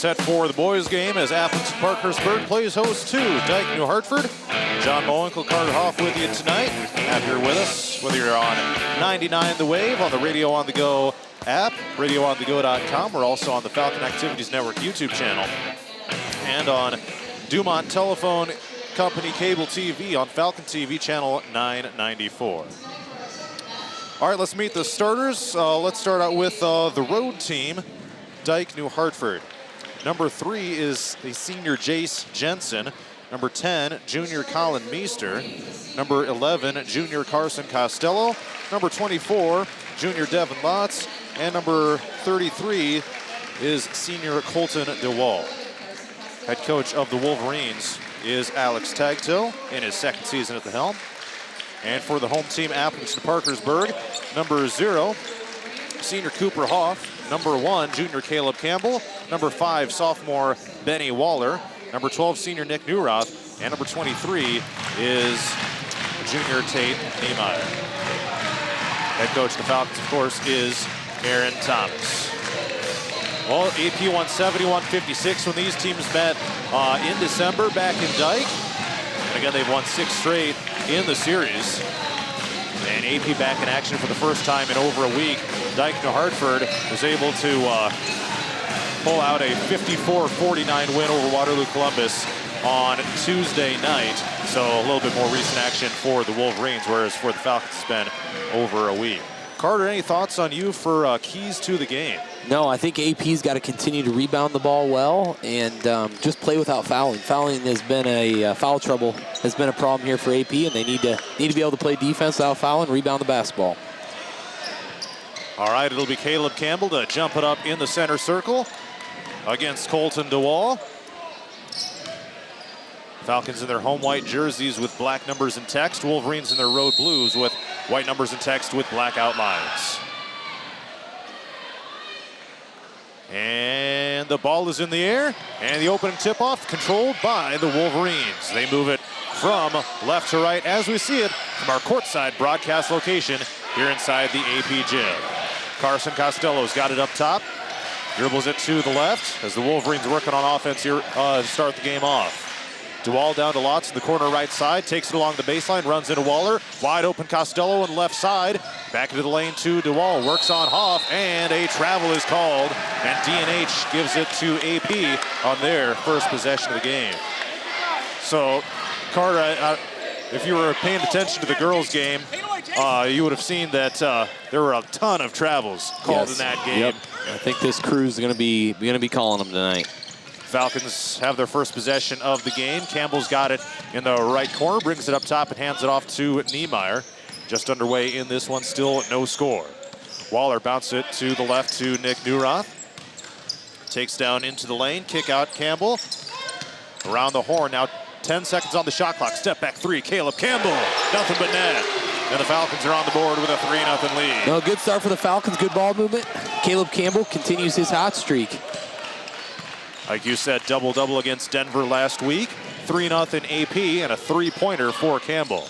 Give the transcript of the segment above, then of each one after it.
set for the boys game as Athens Parkersburg plays host to Dyke, New Hartford. John Mowinkle, Carter Hoff with you tonight. Have you're with us, whether you're on 99 The Wave, on the Radio on the Go app, radioonthego.com. We're also on the Falcon Activities Network YouTube channel and on Dumont Telephone Company Cable TV on Falcon TV channel 994. All right, let's meet the starters. Let's start out with the road team, Dyke, New Hartford. Number 3 is the senior Jace Jensen. Number 10, junior Colin Meester. Number 11, junior Carson Costello. Number 24, junior Devin Lotz. And number 33 is senior Colton DeWall. Head coach of the Wolverines is Alex Tagtill in his second season at the helm. And for the home team, Athens to Parkersburg, number 0, senior Cooper Hoff. Number 1, junior Caleb Campbell. Number 5, sophomore Benny Waller. Number 12, senior Nick Newroth. And number 23 is junior Tate Niemeyer. Head coach of the Falcons, of course, is Aaron Thomas. Well, AP won 71-56 when these teams met in December back in Dyke. And again, they've won 6 straight in the series. And AP back in action for the first time in over a week. Dyke, New Hartford was able to pull out a 54-49 win over Waterloo Columbus on Tuesday night. So a little bit more recent action for the Wolverines, whereas for the Falcons it's been over a week. Carter, any thoughts on you for keys to the game? No, I think AP's got to continue to rebound the ball well and just play without fouling. Fouling has been foul trouble has been a problem here for AP, and they need to be able to play defense without fouling, rebound the basketball. All right, it'll be Caleb Campbell to jump it up in the center circle against Colton DeWall. Falcons in their home white jerseys with black numbers and text. Wolverines in their road blues with white numbers and text with black outlines. And the ball is in the air, and the opening tip-off controlled by the Wolverines. They move it from left to right as we see it from our courtside broadcast location here inside the AP gym. Carson Costello's got it up top, dribbles it to the left as the Wolverines working on offense here to start the game off. DeWall down to Lotz in the corner right side, takes it along the baseline, runs into Waller. Wide open Costello on the left side. Back into the lane to DeWall, works on Hoff, and a travel is called. And DNH gives it to AP on their first possession of the game. So, Carter, if you were paying attention to the girls' game, you would have seen that there were a ton of travels called in that game. Yep. I think this crew's going to be calling them tonight. Falcons have their first possession of the game. Campbell's got it in the right corner, brings it up top and hands it off to Niemeyer. Just underway in this one, still no score. Waller bounces it to the left to Nick Newroth. Takes down into the lane, kick out Campbell. Around the horn, now 10 seconds on the shot clock. Step back 3, Caleb Campbell, nothing but net. And the Falcons are on the board with a 3-0 lead. No, good start for the Falcons, good ball movement. Caleb Campbell continues his hot streak. Like you said, double-double against Denver last week. 3-0 AP and a 3-pointer for Campbell.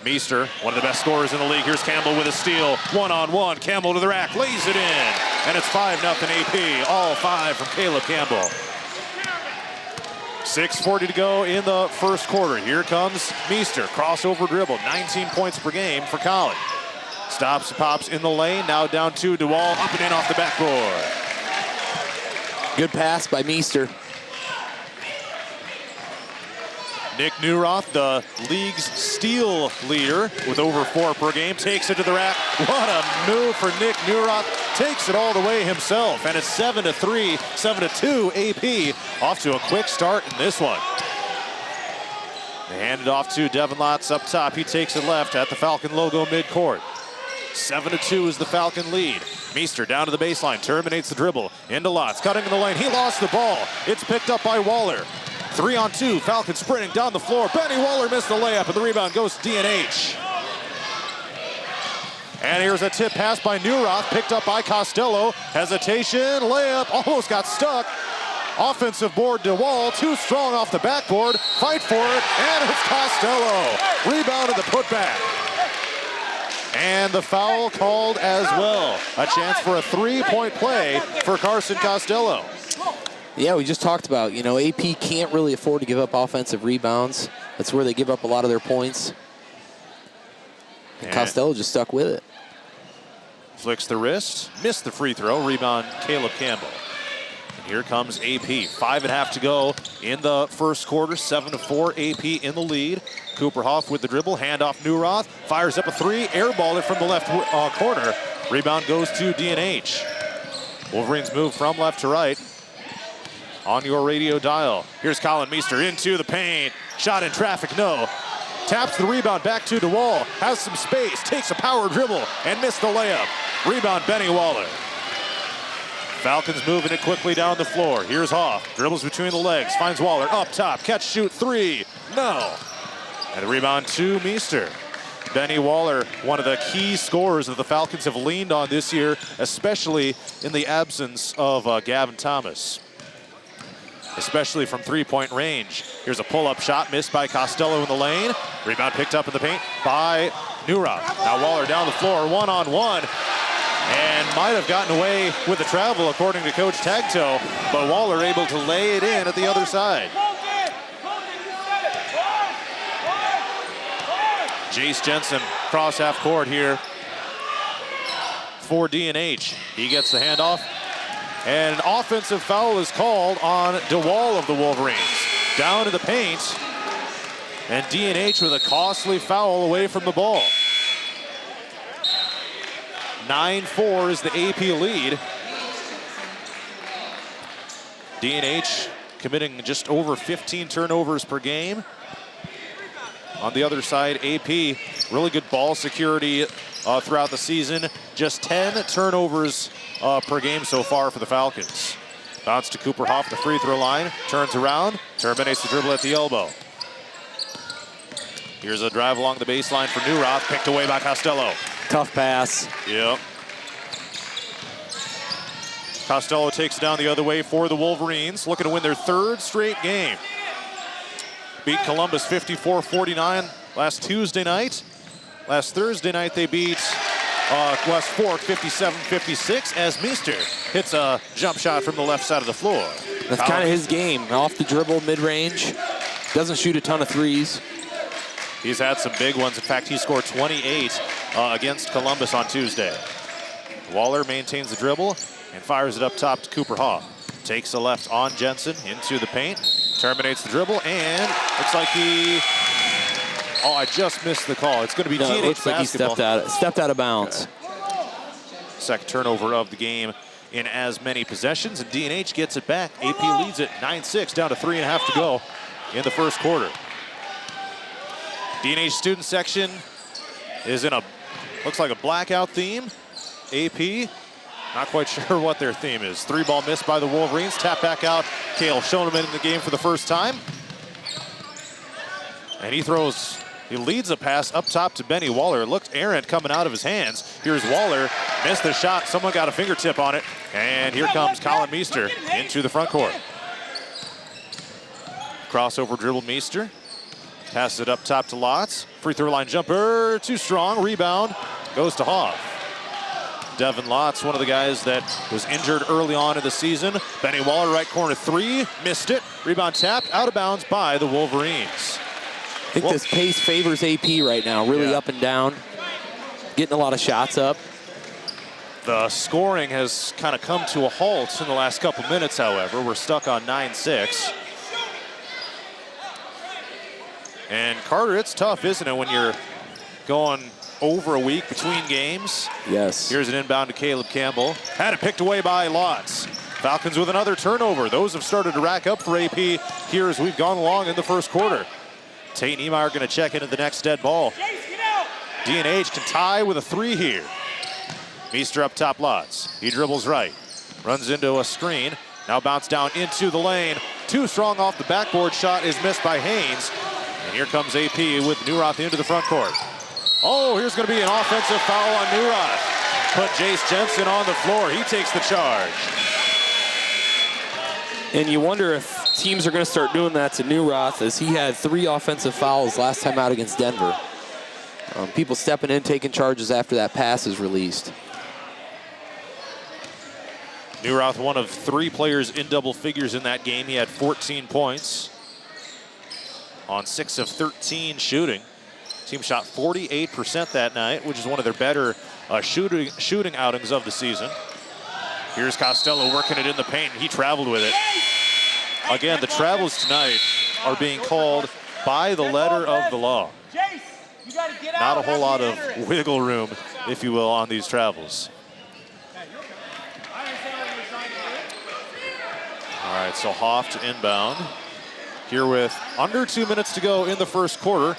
Meester, one of the best scorers in the league. Here's Campbell with a steal. One-on-one. Campbell to the rack, lays it in. And it's 5-0 AP. All 5 from Caleb Campbell. 6:40 to go in the first quarter. Here comes Meester. Crossover dribble. 19 points per game for Colin. Stops and pops in the lane. Now down to DeWall. Up and in off the backboard. Good pass by Meester. Nick Newroth, the league's steal leader with over 4 per game, takes it to the rack. What a move for Nick Newroth. Takes it all the way himself. And it's 7-3, 7-2 AP. Off to a quick start in this one. They hand it off to Devin Lotz up top. He takes it left at the Falcon logo midcourt. 7-2 is the Falcon lead. Meester down to the baseline, terminates the dribble. Into Lotz, cutting in the lane. He lost the ball. It's picked up by Waller. 3-on-2, Falcons sprinting down the floor. Benny Waller missed the layup, and the rebound goes to DNH. And here's a tip pass by Newroth, picked up by Costello. Hesitation, layup, almost got stuck. Offensive board DeWall, too strong off the backboard. Fight for it, and it's Costello. Rebound to the putback. And the foul called as well. A chance for a 3-point play for Carson Costello. Yeah, we just talked about, you know, AP can't really afford to give up offensive rebounds. That's where they give up a lot of their points. And Costello just stuck with it. Flicks the wrist, missed the free throw. Rebound, Caleb Campbell. And here comes AP. 5.5 to go in the first quarter. 7-4, AP in the lead. Cooper Hoff with the dribble, handoff Newroth. Fires up a three, airballed it from the left corner. Rebound goes to DNH. Wolverines move from left to right. On your radio dial. Here's Colin Meester into the paint. Shot in traffic, no. Taps the rebound back to DeWall. Has some space, takes a power dribble, and missed the layup. Rebound, Benny Waller. Falcons moving it quickly down the floor. Here's Hoff. Dribbles between the legs. Finds Waller up top. Catch, shoot, three. No. And the rebound to Meester. Benny Waller, one of the key scorers that the Falcons have leaned on this year, especially in the absence of Gavin Thomas. Especially from three-point range. Here's a pull-up shot missed by Costello in the lane. Rebound picked up in the paint by Newroth. Now Waller down the floor, one-on-one. And might have gotten away with the travel, according to Coach Tagto, but Waller able to lay it in at the other side. Jace Jensen cross half court here for DNH. He gets the handoff. And an offensive foul is called on DeWall of the Wolverines. Down to the paint. And DNH with a costly foul away from the ball. 9-4 is the AP lead. DNH committing just over 15 turnovers per game. On the other side, AP, really good ball security throughout the season. Just 10 turnovers per game so far for the Falcons. Bounce to Cooper Hoff, the free throw line. Turns around, terminates the dribble at the elbow. Here's a drive along the baseline for Newroth, picked away by Costello. Tough pass. Yep. Costello takes it down the other way for the Wolverines, looking to win their third straight game. Beat Columbus 54-49 last Tuesday night. Last Thursday night they beat West Fork 57-56 as Meester hits a jump shot from the left side of the floor. That's kind of his game. Off the dribble, mid-range. Doesn't shoot a ton of threes. He's had some big ones. In fact, he scored 28 against Columbus on Tuesday. Waller maintains the dribble and fires it up top to Cooper Hoff. Takes the left on Jensen into the paint. Terminates the dribble and looks like he... Oh, I just missed the call. It's going to be DNH looks like basketball. He stepped out of bounds. Okay. Second turnover of the game in as many possessions, and DNH gets it back. AP leads it 9-6, down to 3.5 to go in the first quarter. DNH student section is in looks like a blackout theme. AP, not quite sure what their theme is. Three ball missed by the Wolverines. Tap back out. Cale Schoeneman in the game for the first time. And he leads a pass up top to Benny Waller. It looked errant coming out of his hands. Here's Waller, missed the shot. Someone got a fingertip on it. And here comes Colin Meester into the front court. Crossover dribble Meester. Passes it up top to Lotz. Free throw line jumper, too strong. Rebound goes to Hoff. Devin Lotz, one of the guys that was injured early on in the season. Benny Waller, right corner three, missed it. Rebound tapped, out of bounds by the Wolverines. I think this pace favors AP right now, really up and down, getting a lot of shots up. The scoring has kind of come to a halt in the last couple minutes, however. We're stuck on 9-6. And Carter, it's tough, isn't it, when you're going over a week between games? Yes. Here's an inbound to Caleb Campbell. Had it picked away by Lotz. Falcons with another turnover. Those have started to rack up for AP here as we've gone along in the first quarter. Tate Niemeyer going to check into the next dead ball. DNH can tie with a three here. Meester up top, Lotz. He dribbles right. Runs into a screen. Now bounce down into the lane. Too strong off the backboard. Shot is missed by Haynes. And here comes AP with Newroth into the front court. Oh, here's going to be an offensive foul on Newroth. Put Jace Jensen on the floor. He takes the charge. And you wonder if teams are going to start doing that to Newroth, as he had 3 offensive fouls last time out against Denver. People stepping in, taking charges after that pass is released. Newroth, one of 3 players in double figures in that game. He had 14 points on 6 of 13 shooting. Team shot 48% that night, which is one of their better shooting outings of the season. Here's Costello working it in the paint. He traveled with it. Again, the travels tonight are being called by the letter of the law. Not a whole lot of wiggle room, if you will, on these travels. All right, so Hoff to inbound. Here with under 2 minutes to go in the first quarter.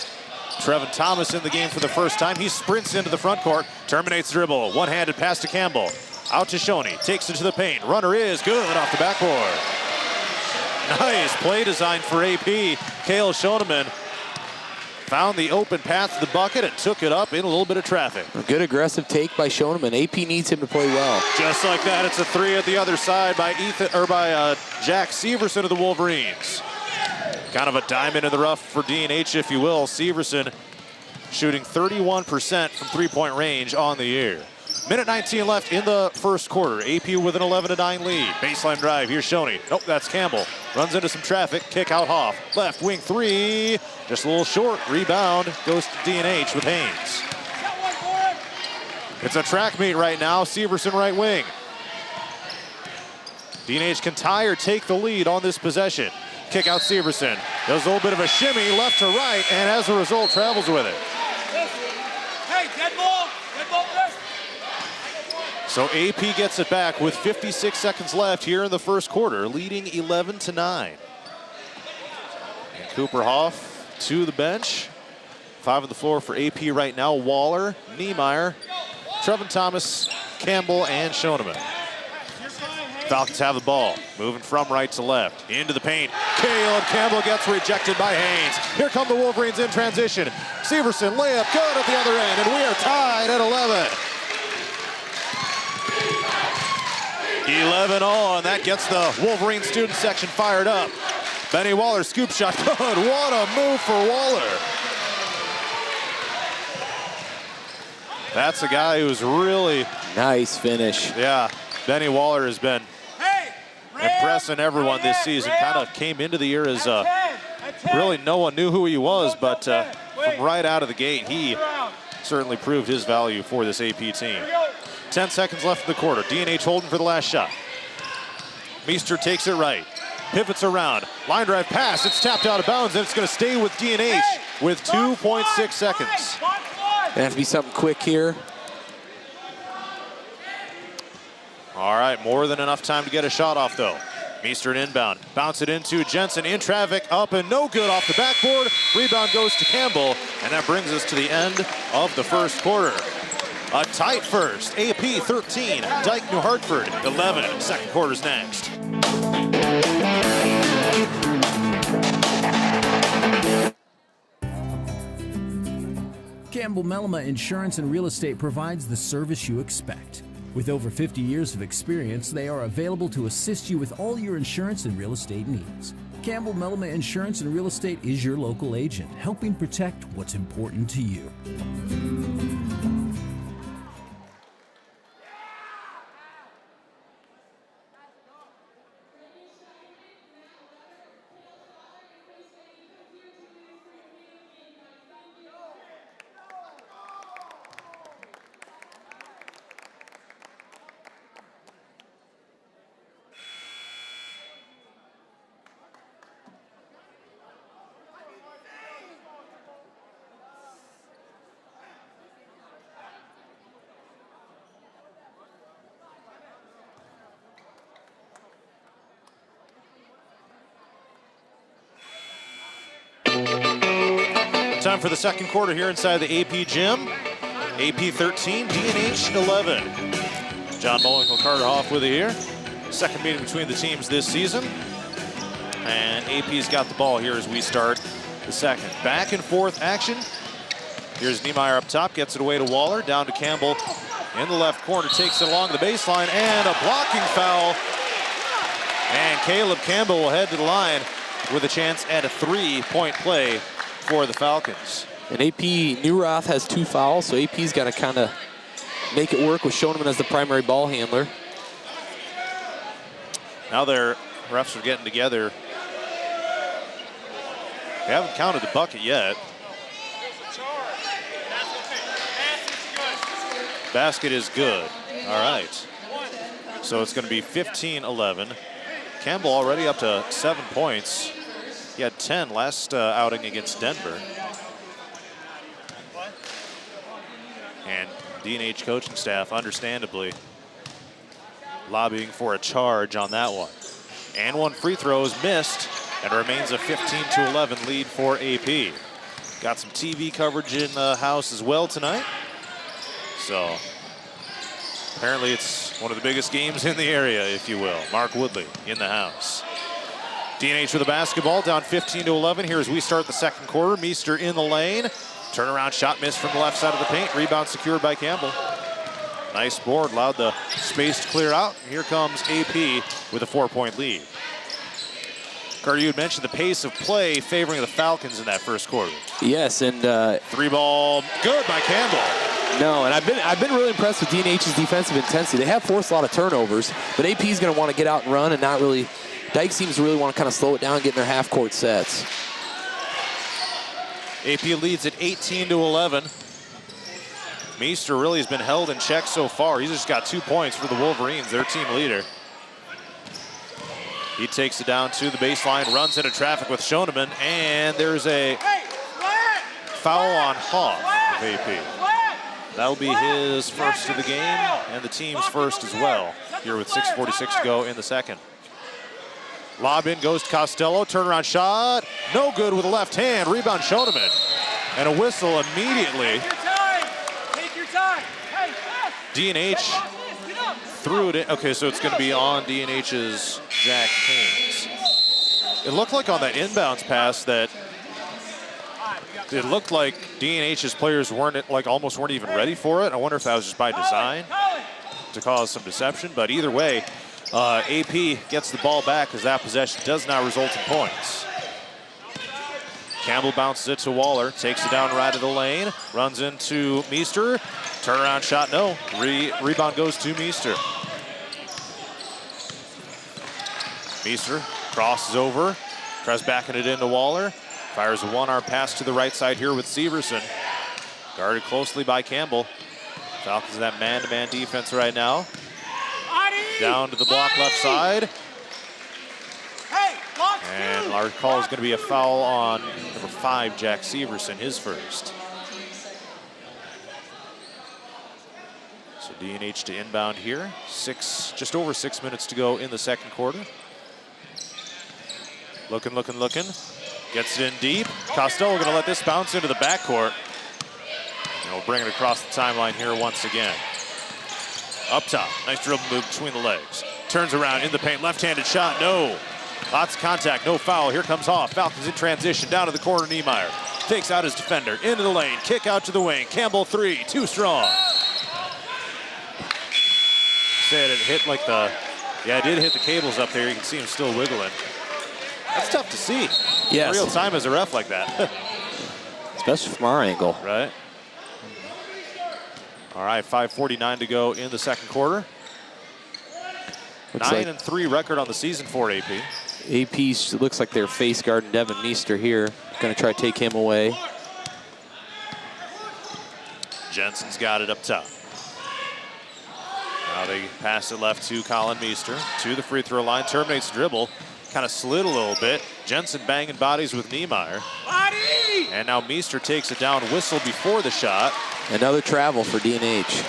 Trevin Thomas in the game for the first time. He sprints into the front court, terminates the dribble. One-handed pass to Campbell. Out to Shoney, takes it to the paint. Runner is good off the backboard. Nice play design for AP. Cale Schoeneman found the open path to the bucket and took it up in a little bit of traffic. A good aggressive take by Schoeneman. AP needs him to play well. Just like that, it's a 3 at the other side by Jack Severson of the Wolverines. Kind of a diamond in the rough for DNH, if you will. Severson shooting 31% from three-point range on the year. Minute 19 left in the first quarter. AP with an 11-9 lead. Baseline drive. Here's Shoney. Nope, that's Campbell. Runs into some traffic. Kick out Hoff. Left wing 3. Just a little short. Rebound goes to DNH with Haynes. It's a track meet right now. Severson right wing. DNH can tie or take the lead on this possession. Kick out Severson. Does a little bit of a shimmy left to right, and as a result, travels with it. Hey, dead ball. Dead ball. So AP gets it back with 56 seconds left here in the first quarter, leading 11-9. And Cooper Hoff to the bench. 5 on the floor for AP right now. Waller, Niemeyer, Trevin Thomas, Campbell, and Schoeneman. Falcons have the ball, moving from right to left. Into the paint. Caleb Campbell gets rejected by Haynes. Here come the Wolverines in transition. Severson, layup, good at the other end, and we are tied at 11. 11 all, and that gets the Wolverine student section fired up. Benny Waller, scoop shot, good. What a move for Waller. That's a guy who's really... Nice finish. Yeah, Benny Waller has been impressing everyone this season. Kind of came into the year as really no one knew who he was, but from right out of the gate, he certainly proved his value for this AP team. 10 seconds left in the quarter. DNH holding for the last shot. Meester takes it right. Pivots around. Line drive pass. It's tapped out of bounds, and it's going to stay with DNH with 2.6 seconds. Gonna have to be something quick here. All right, more than enough time to get a shot off, though. Meester an inbound. Bounce it into Jensen in traffic. Up and no good off the backboard. Rebound goes to Campbell, and that brings us to the end of the first quarter. A tight first. AP 13, Dike New Hartford 11. Second quarter's next. Campbell Mellema Insurance and Real Estate provides the service you expect. With over 50 years of experience, they are available to assist you with all your insurance and real estate needs. Campbell Mellema Insurance and Real Estate is your local agent, helping protect what's important to you. Time for the second quarter here inside the AP gym. AP 13, DNH 11. John Bowinkle, Carter Hoff with you here. Second meeting between the teams this season. And AP's got the ball here as we start the second. Back and forth action. Here's Niemeyer up top, gets it away to Waller, down to Campbell in the left corner, takes it along the baseline, and a blocking foul. And Caleb Campbell will head to the line with a chance at a three-point play for the Falcons. And AP Newroth has 2 fouls, so AP's got to kind of make it work with Schoeneman as the primary ball handler. Now their refs are getting together. They haven't counted the bucket yet. Basket is good. All right. So it's going to be 15-11. Campbell already up to 7 points. He had 10 last outing against Denver. And DNH coaching staff, understandably, lobbying for a charge on that one. And one free throw is missed, and it remains a 15-11 lead for AP. Got some TV coverage in the house as well tonight. So apparently it's one of the biggest games in the area, if you will. Mark Woodley in the house. DNH with the basketball, down 15-11 here as we start the second quarter. Meester in the lane. Turnaround shot missed from the left side of the paint. Rebound secured by Campbell. Nice board, allowed the space to clear out. Here comes AP with a 4-point lead. Carter, you had mentioned the pace of play favoring the Falcons in that first quarter. Yes, and three ball, good by Campbell. No, and I've been really impressed with DNH's defensive intensity. They have forced a lot of turnovers, but AP is going to want to get out and run and not really. Dyke seems to really want to kind of slow it down and get in their half-court sets. AP leads at 18-11. Meester really has been held in check so far. He's just got 2 points for the Wolverines, their team leader. He takes it down to the baseline, runs into traffic with Schoenemann, and there's a foul on Hoff of AP. That'll be his first of the game and the team's first as well, here with 6:46 to go in the second. Lob in goes to Costello, turnaround shot, no good with the left hand, rebound Schoenemann. And a whistle immediately. Take your time. DNH threw it in. Okay, so it's going to be on DNH's Jack Haynes. It looked like on that inbounds pass that it looked like DNH's players almost weren't even ready for it. I wonder if that was just by design to cause some deception, but either way, AP gets the ball back as that possession does not result in points. Campbell bounces it to Waller, takes it down right of the lane, runs into Meester. Turnaround shot, no. Rebound goes to Meester. Meester crosses over, tries backing it into Waller. Fires a one-arm pass to the right side here with Severson. Guarded closely by Campbell. Falcons in that man-to-man defense right now. Down to the block left side. And our call is going to be a foul on number 5, Jack Severson, his first. So DNH to inbound here. Just over 6 minutes to go in the second quarter. Looking. Gets it in deep. Costello going to let this bounce into the backcourt. And we'll bring it across the timeline here once again. Up top, nice dribble move between the legs. Turns around in the paint, left-handed shot, no. Lots of contact, no foul. Here comes Hoff. Falcons in transition, down to the corner, Niemeyer. Takes out his defender, into the lane, kick out to the wing. Campbell 3, too strong. Said it hit like it did hit the cables up there. You can see him still wiggling. That's tough to see. Yes. Real time as a ref like that. Especially from our angle. Right. All right, 5:49 to go in the second quarter. 9-3 record on the season for AP. AP looks like they're face guarding Devin Meester here. Going to try to take him away. Jensen's got it up top. Now they pass it left to Colin Meester. To the free throw line, terminates the dribble. Kind of slid a little bit. Jensen banging bodies with Niemeyer. And now Meester takes it down, whistle before the shot. Another travel for DNH.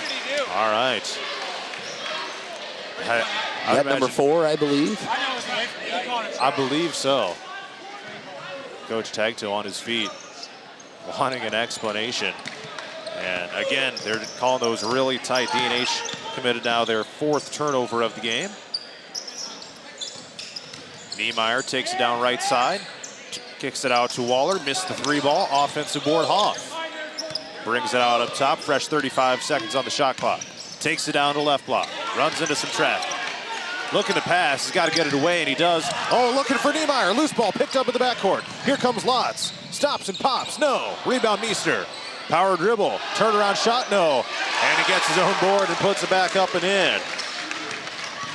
All right. That number 4, I believe. I believe so. Coach Tagto on his feet, wanting an explanation. And again, they're calling those really tight. DNH committed now their 4th turnover of the game. Niemeyer takes it down right side, kicks it out to Waller, missed the 3-ball, offensive board Hoff. Brings it out up top, fresh 35 seconds on the shot clock. Takes it down to left block, runs into some traffic. Looking to pass, he's got to get it away, and he does. Oh, looking for Niemeyer, loose ball picked up in the backcourt. Here comes Lotz, stops and pops, no. Rebound Meester, power dribble, turnaround shot, no. And he gets his own board and puts it back up and in.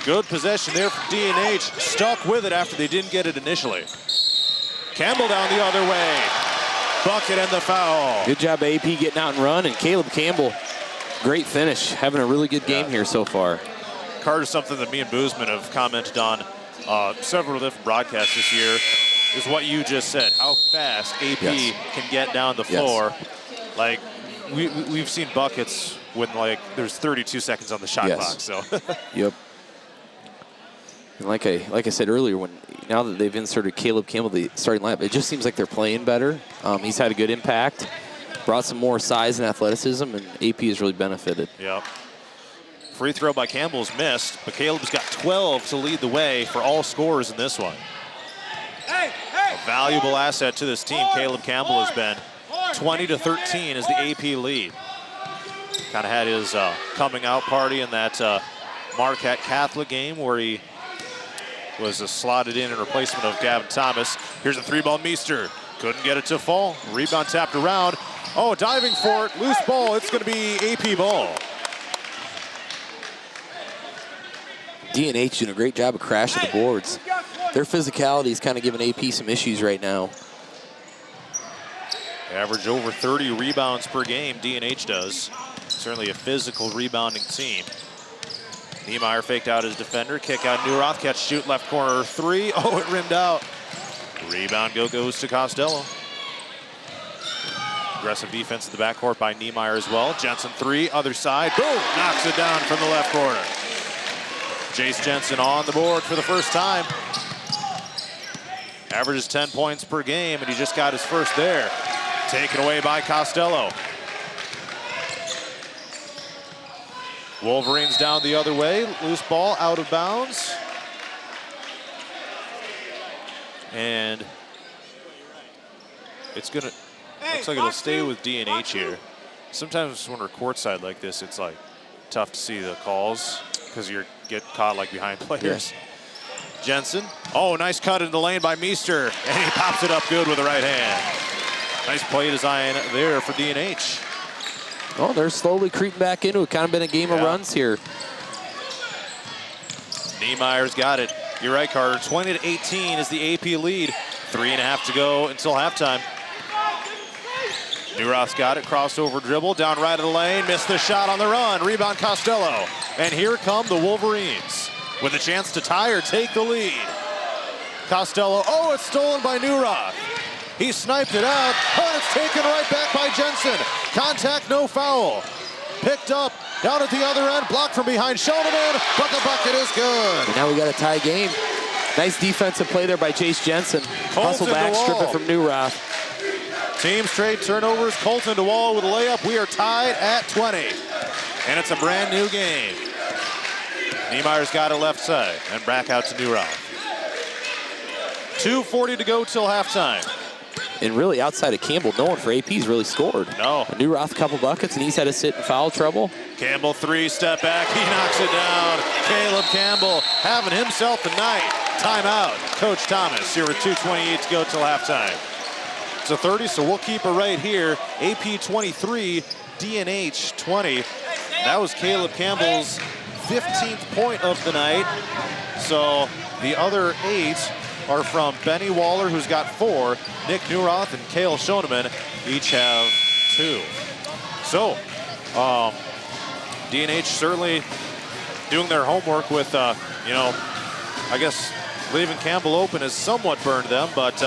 Good possession there for DNH. Stuck with it after they didn't get it initially. Campbell down the other way. Bucket and the foul. Good job, AP, getting out and run. And Caleb Campbell, great finish. Having a really good game here so far. Carter, something that me and Boozman have commented on several different broadcasts this year is what you just said. How fast AP can get down the floor. Like, we've seen buckets when, like, there's 32 seconds on the shot clock. So. Yep. And like I said earlier, now that they've inserted Caleb Campbell, the starting lineup, it just seems like they're playing better. He's had a good impact, brought some more size and athleticism, and AP has really benefited. Yep. Free throw by Campbell's missed, but Caleb's got 12 to lead the way for all scorers in this one. A valuable asset to this team, Caleb Campbell has been. 20-13 is the AP lead. Kind of had his coming out party in that Marquette Catholic game where he was slotted in replacement of Gavin Thomas. Here's a three-ball Meester. Couldn't get it to fall. Rebound tapped around. Oh, diving for it. Loose ball. It's going to be AP ball. DNH doing a great job of crashing the boards. Their physicality is kind of giving AP some issues right now. Average over 30 rebounds per game, DNH does. Certainly a physical rebounding team. Niemeyer faked out his defender, kick out Neuroth, catch, shoot, left corner, three. Oh, it rimmed out. Rebound goes to Costello. Aggressive defense in the backcourt by Niemeyer as well. Jensen three, other side, boom, knocks it down from the left corner. Jace Jensen on the board for the first time. Averages 10 points per game, and he just got his first there. Taken away by Costello. Wolverines down the other way. Loose ball out of bounds. And it's gonna, looks like it'll stay with DNH here. Sometimes when we're courtside like this, it's like tough to see the calls because you get caught like behind players. Yeah. Jensen, oh, nice cut in the lane by Meester, and he pops it up good with the right hand. Nice play design there for DNH. Oh, they're slowly creeping back into it. Kind of been a game of runs here. Niemeyer's got it. You're right, Carter. 20-18 is the AP lead. 3.5 to go until halftime. Neuroth's got it. Crossover dribble down right of the lane. Missed the shot on the run. Rebound Costello. And here come the Wolverines with a chance to tie or take the lead. Costello. Oh, it's stolen by Neuroth. He sniped it out. Oh, it's taken right back by Jensen. Contact, no foul. Picked up down at the other end. Blocked from behind Schoenemann. But the bucket is good. And now we got a tie game. Nice defensive play there by Jace Jensen. Hustle back, strip it from Neuroth. Team straight turnovers. Colton DeWall with a layup. We are tied at 20. And it's a brand new game. Niemeyer's got it left side. And back out to Neuroth. 2:40 to go till halftime. And really, outside of Campbell, no one for AP's really scored. No. Neuroth, a couple buckets, and he's had to sit in foul trouble. Campbell, three-step back. He knocks it down. Caleb Campbell having himself a night. Timeout. Coach Thomas here with 2:28 to go till halftime. It's a 30, so we'll keep it right here. AP 23, DNH 20. That was Caleb Campbell's 15th point of the night. So the other 8 are from Benny Waller, who's got 4. Nick Neuroth and Cale Schoenemann each have 2. So, DNH certainly doing their homework with, you know, I guess leaving Campbell open has somewhat burned them, but,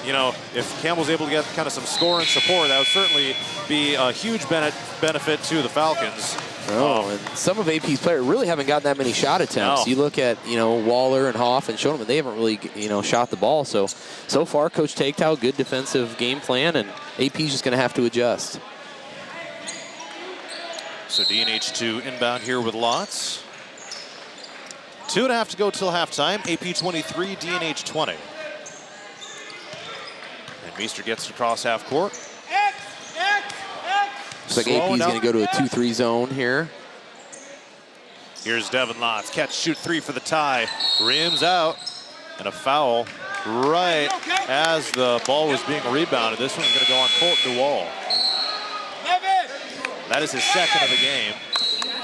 you know, if Campbell's able to get kind of some score and support, that would certainly be a huge benefit to the Falcons. Oh, and some of AP's players really haven't gotten that many shot attempts. No. You look at, you know, Waller and Hoff and Schoenemann, they haven't really, you know, shot the ball. So far, Coach Taketow, good defensive game plan, and AP's just going to have to adjust. So DNH to inbound here with Lots. 2.5 to go till halftime. AP 23, DNH 20. And Meester gets across half court. Looks like AP's going to go to a 2-3 zone here. Here's Devin Lots. Catch, shoot, 3 for the tie. Rims out. And a foul right as the ball was being rebounded. This one's going to go on Colton DeWall. That is his second of the game.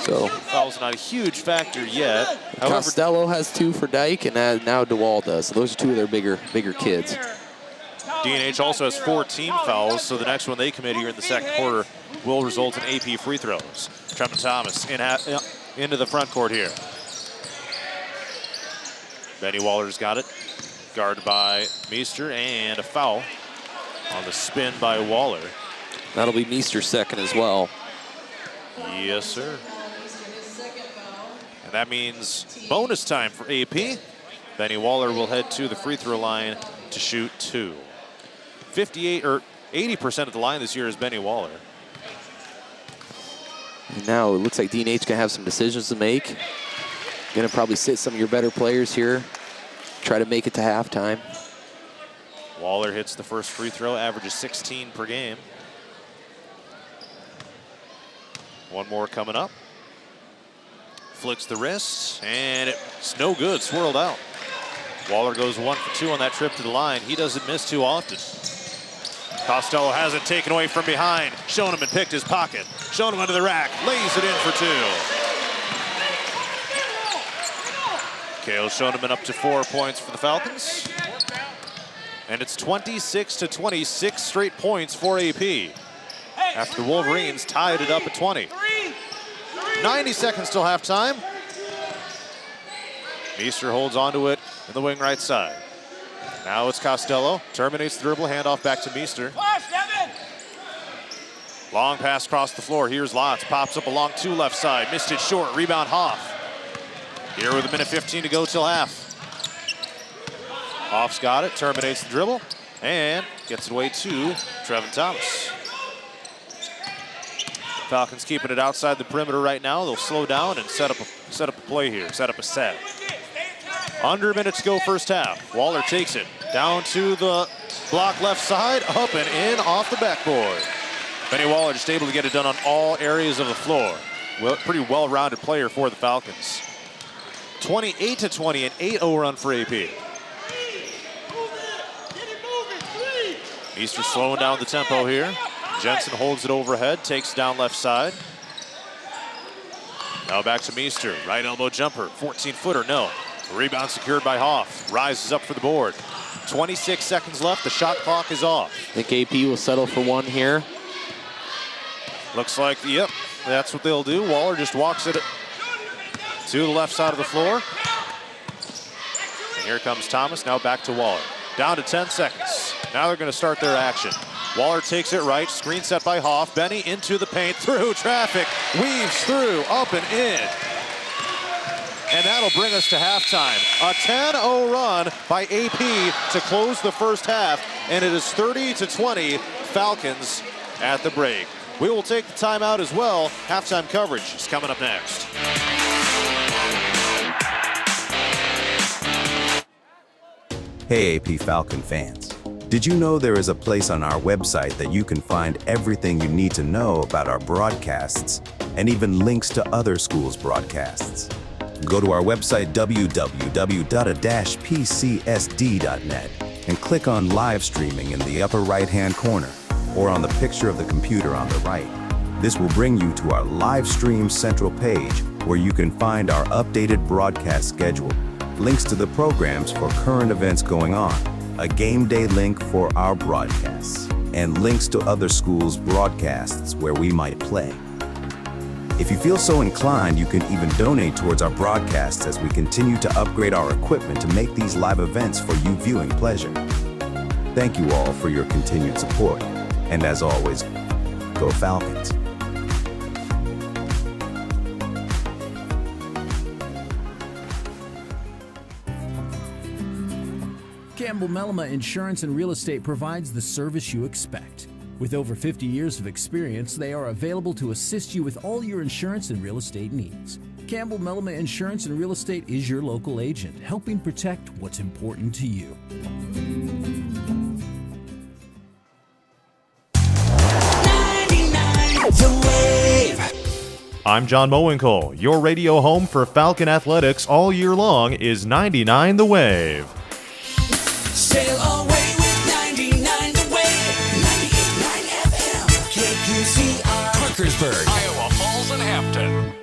So Foul's not a huge factor yet. However, Costello has 2 for Dyke, and now DeWall does. So those are 2 of their bigger kids. DNH also has 4 team fouls, so the next one they commit here in the second quarter will result in AP free throws. Trevin Thomas into the front court here. Benny Waller's got it. Guarded by Meester, and a foul on the spin by Waller. That'll be Meester's second as well. Yes, sir. And that means bonus time for AP. Benny Waller will head to the free throw line to shoot 2. 80% of the line this year is Benny Waller. And now it looks like DNH gonna have some decisions to make. Gonna probably sit some of your better players here. Try to make it to halftime. Waller hits the first free throw, averages 16 per game. One more coming up. Flicks the wrist, and it's no good, swirled out. Waller goes 1 for 2 on that trip to the line. He doesn't miss too often. Costello has it taken away from behind. Schoeneman picked his pocket. Schoeneman to the rack, lays it in for 2. Kale Schoeneman up to 4 points for the Falcons. And it's 26-26 straight points for AP. After the Wolverines tied it up at 20. 90 seconds till halftime. Meester holds onto it in the wing right side. Now it's Costello. Terminates the dribble, handoff back to Meester. Long pass across the floor. Here's Lotz. Pops up along 2 left side. Missed it short. Rebound Hoff. Here with 1:15 to go till half. Hoff's got it. Terminates the dribble. And gets it away to Trevin Thomas. Falcons keeping it outside the perimeter right now. They'll slow down and set up a play here. Set up a set. Under a minute to go first half. Waller takes it down to the block left side, up and in off the backboard. Benny Waller just able to get it done on all areas of the floor. Pretty well-rounded player for the Falcons. 28-20, an 8-0 run for AP. Meester slowing down the tempo here. Jensen holds it overhead, takes down left side. Now back to Meester, right elbow jumper, 14-footer, no. Rebound secured by Hoff, rises up for the board. 26 seconds left, the shot clock is off. I think AP will settle for 1 here. Looks like, yep, that's what they'll do. Waller just walks it to the left side of the floor. And here comes Thomas, now back to Waller. Down to 10 seconds. Now they're gonna start their action. Waller takes it right, screen set by Hoff. Benny into the paint, through traffic, weaves through, up and in. And that'll bring us to halftime. A 10-0 run by AP to close the first half, and it is 30-20 Falcons at the break. We will take the timeout as well. Halftime coverage is coming up next. Hey AP Falcon fans. Did you know there is a place on our website that you can find everything you need to know about our broadcasts and even links to other schools' broadcasts? Go to our website www.pcsd.net and click on live streaming in the upper right-hand corner or on the picture of the computer on the right. This will bring you to our live stream central page where you can find our updated broadcast schedule, links to the programs for current events going on, a game day link for our broadcasts, and links to other schools' broadcasts where we might play. If you feel so inclined, you can even donate towards our broadcasts as we continue to upgrade our equipment to make these live events for you viewing pleasure. Thank you all for your continued support, and as always, go Falcons. Campbell Mellema Insurance and Real Estate provides the service you expect. With over 50 years of experience, they are available to assist you with all your insurance and real estate needs. Campbell Mellema Insurance and Real Estate is your local agent, helping protect what's important to you. 99 The Wave. I'm John Mowinkle. Your radio home for Falcon Athletics all year long is 99 The Wave. Sail away with 99 The Wave. 98.9 FM. KQCR. Parkersburg. Iowa Falls and Hampton.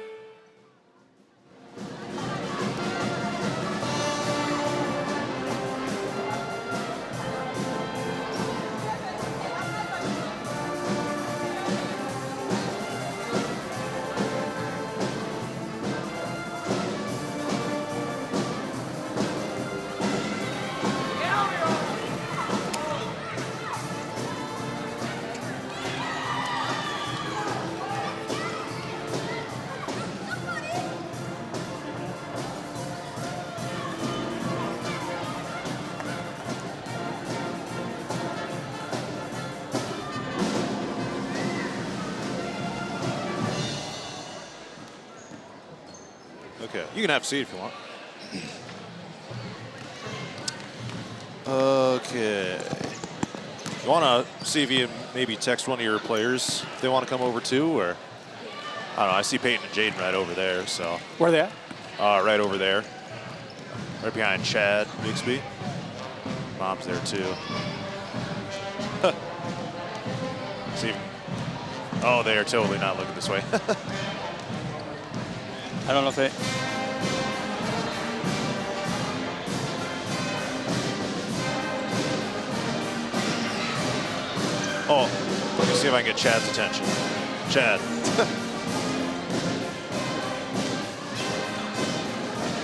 Okay, you can have a seat if you want. Okay. You want to see if you maybe text one of your players if they want to come over too, or I don't know. I see Peyton and Jaden right over there, so. Where are they at? Right over there, right behind Chad Bixby. Mom's there too. See. Oh, they are totally not looking this way. I don't know if they. Oh, let me see if I can get Chad's attention. Chad.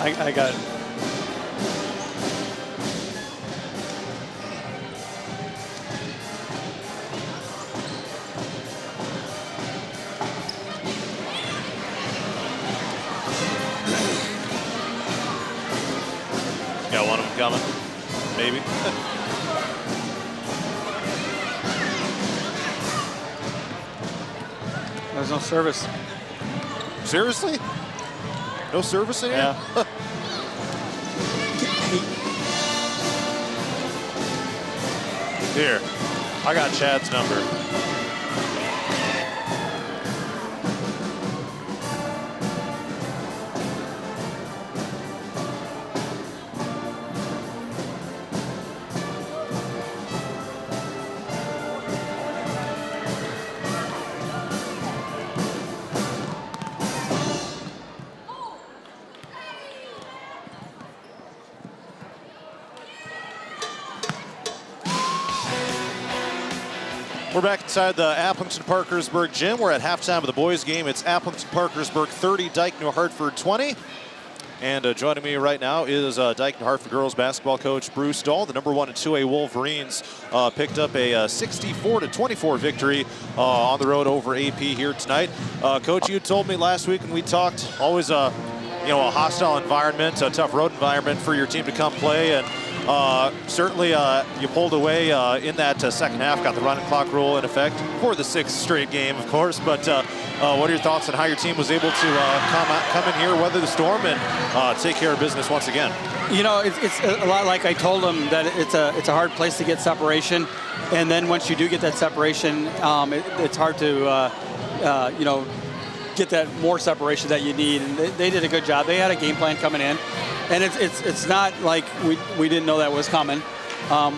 I got it. Got one of them coming, maybe. There's no service. Seriously? No service in here? Yeah. Here, I got Chad's number. We're back inside the Appleton-Parkersburg gym. We're at halftime of the boys' game. It's Appleton-Parkersburg 30, Dike New Hartford 20. And joining me right now is Dike New Hartford girls basketball coach Bruce Dahl. The number 1 and 2A Wolverines picked up a 64-24 victory on the road over AP here tonight. Coach, you told me last week when we talked, always a hostile environment, a tough road environment for your team to come play. And certainly you pulled away in that second half, got the running clock rule in effect for the 6th straight game, of course. But what are your thoughts on how your team was able to come in here, weather the storm, and take care of business once again? You know, it's a lot like I told them that it's a hard place to get separation, and then once you do get that separation, it's hard to get that more separation that you need. And they did a good job. They had a game plan coming in. And it's not like we didn't know that was coming.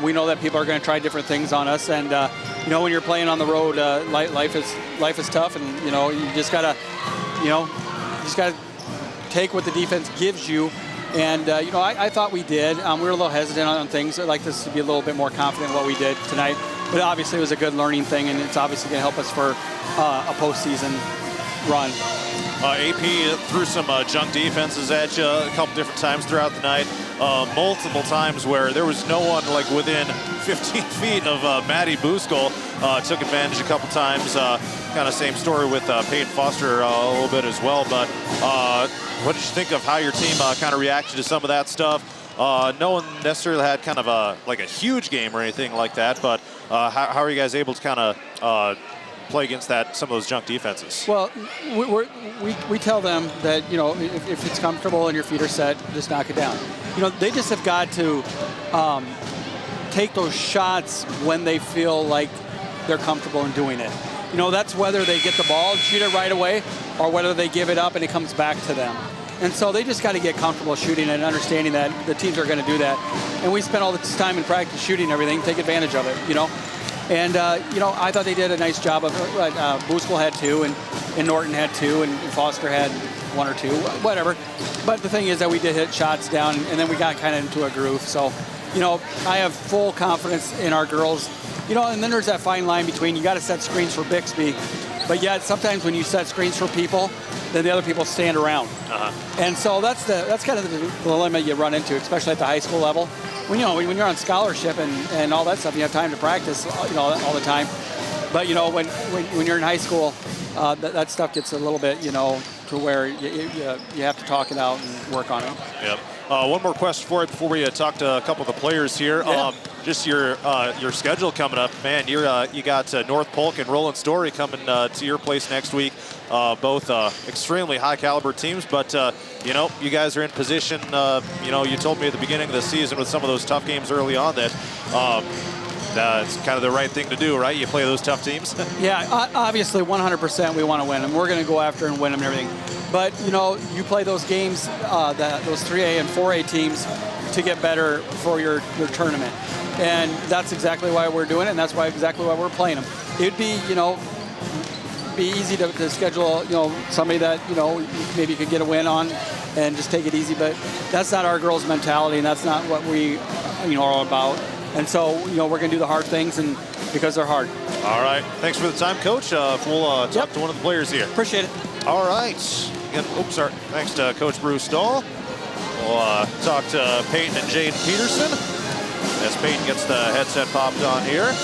We know that people are going to try different things on us, and when you're playing on the road, life is tough, and you just gotta take what the defense gives you. And I thought we did. We were a little hesitant on things. I'd like this to be a little bit more confident in what we did tonight. But obviously it was a good learning thing, and it's obviously going to help us for a postseason run. AP threw some junk defenses at you a couple different times throughout the night. Multiple times where there was no one like within 15 feet of Maddie Buskel. Took advantage a couple times. Kind of same story with Peyton Foster a little bit as well. But what did you think of how your team kind of reacted to some of that stuff? No one necessarily had kind of a huge game or anything like that. But how are you guys able to kind of play against some of those junk defenses? Well, we tell them that if it's comfortable and your feet are set, just knock it down. They just have got to take those shots when they feel like they're comfortable in doing it. That's whether they get the ball and shoot it right away, or whether they give it up and it comes back to them. And so they just got to get comfortable shooting and understanding that the teams are going to do that. And we spent all this time in practice shooting everything, take advantage of it. And, I thought they did a nice job of it. Buskel had 2, and Norton had 2, and Foster had 1 or 2, whatever. But the thing is that we did hit shots down, and then we got kind of into a groove. So, I have full confidence in our girls. And then there's that fine line between you got to set screens for Bixby, but yet sometimes when you set screens for people, then the other people stand around. And so that's kind of the dilemma you run into, especially at the high school level. When you're on scholarship and all that stuff, you have time to practice all the time. But when you're in high school, that stuff gets a little bit to where you have to talk it out and work on it. Yep. One more question for you before we talk to a couple of the players here. Yeah. Just your schedule coming up, man. You got North Polk and Roland Story coming to your place next week. both extremely high caliber teams, but you know, you guys are in position. You know, you told me at the beginning of the season with some of those tough games early on that it's kind of the right thing to do, right? You play those tough teams. Yeah, obviously 100% we want to win them. We're going to go after and win them and everything. But, you know, you play those games, those 3A and 4A teams to get better for your tournament. And that's exactly why we're doing it, and that's exactly why we're playing them. It'd be, you know, be easy to schedule, you know, somebody that, you know, maybe you could get a win on and just take it easy. But that's not our girls' mentality, and that's not what we, you know, are all about. And so, you know, we're going to do the hard things, and because they're hard. All right. Thanks for the time, Coach. We'll talk to one of the players here. Appreciate it. All right. Again, oops, sorry. Thanks to Coach Bruce Stahl. We'll talk to Peyton and Jaden Peterson as Peyton gets the headset popped on here.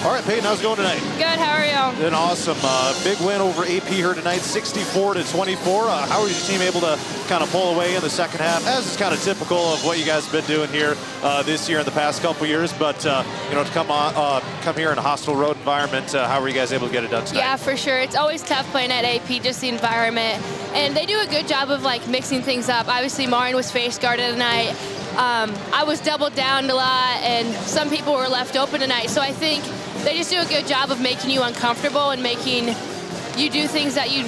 All right, Peyton, how's it going tonight? Good, how are you? Been awesome. Big win over AP here tonight, 64-24. How was your team able to kind of pull away in the second half, as is kind of typical of what you guys have been doing here this year and the past couple years? But, you know, to come here in a hostile road environment, how were you guys able to get it done tonight? Yeah, for sure. It's always tough playing at AP, just the environment. And they do a good job of, like, mixing things up. Obviously, Maureen was face guarded tonight. I was doubled down a lot, and some people were left open tonight. So I think they just do a good job of making you uncomfortable and making you do things that you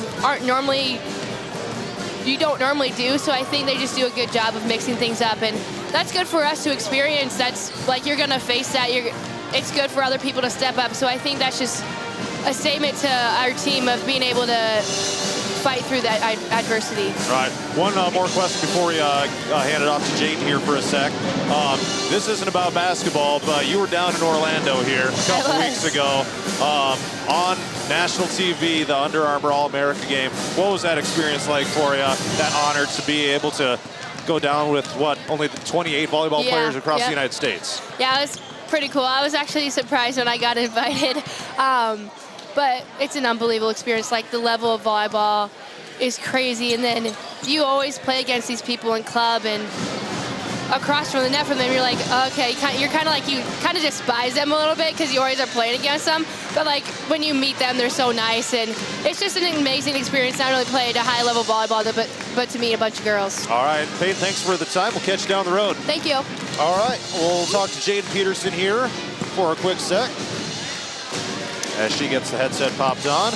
don't normally do. So I think they just do a good job of mixing things up, and that's good for us to experience. That's like, you're gonna face that. It's good for other people to step up. So I think that's just a statement to our team of being able to fight through that adversity. Right. One more question before we hand it off to Jaden here for a sec. This isn't about basketball, but you were down in Orlando here a couple weeks ago on national TV, the Under Armour All-America game. What was that experience like for you? That honor to be able to go down with, what, only the 28 volleyball players across the United States? Yeah, it was pretty cool. I was actually surprised when I got invited. But it's an unbelievable experience. Like, the level of volleyball is crazy. And then you always play against these people in club and across from the net from them, you're like, okay, you kind of despise them a little bit because you always are playing against them. But, like, when you meet them, they're so nice. And it's just an amazing experience, not only play a high-level volleyball, but to meet a bunch of girls. All right, Peyton, thanks for the time. We'll catch you down the road. Thank you. All right, we'll talk to Jaden Peterson here for a quick sec as she gets the headset popped on.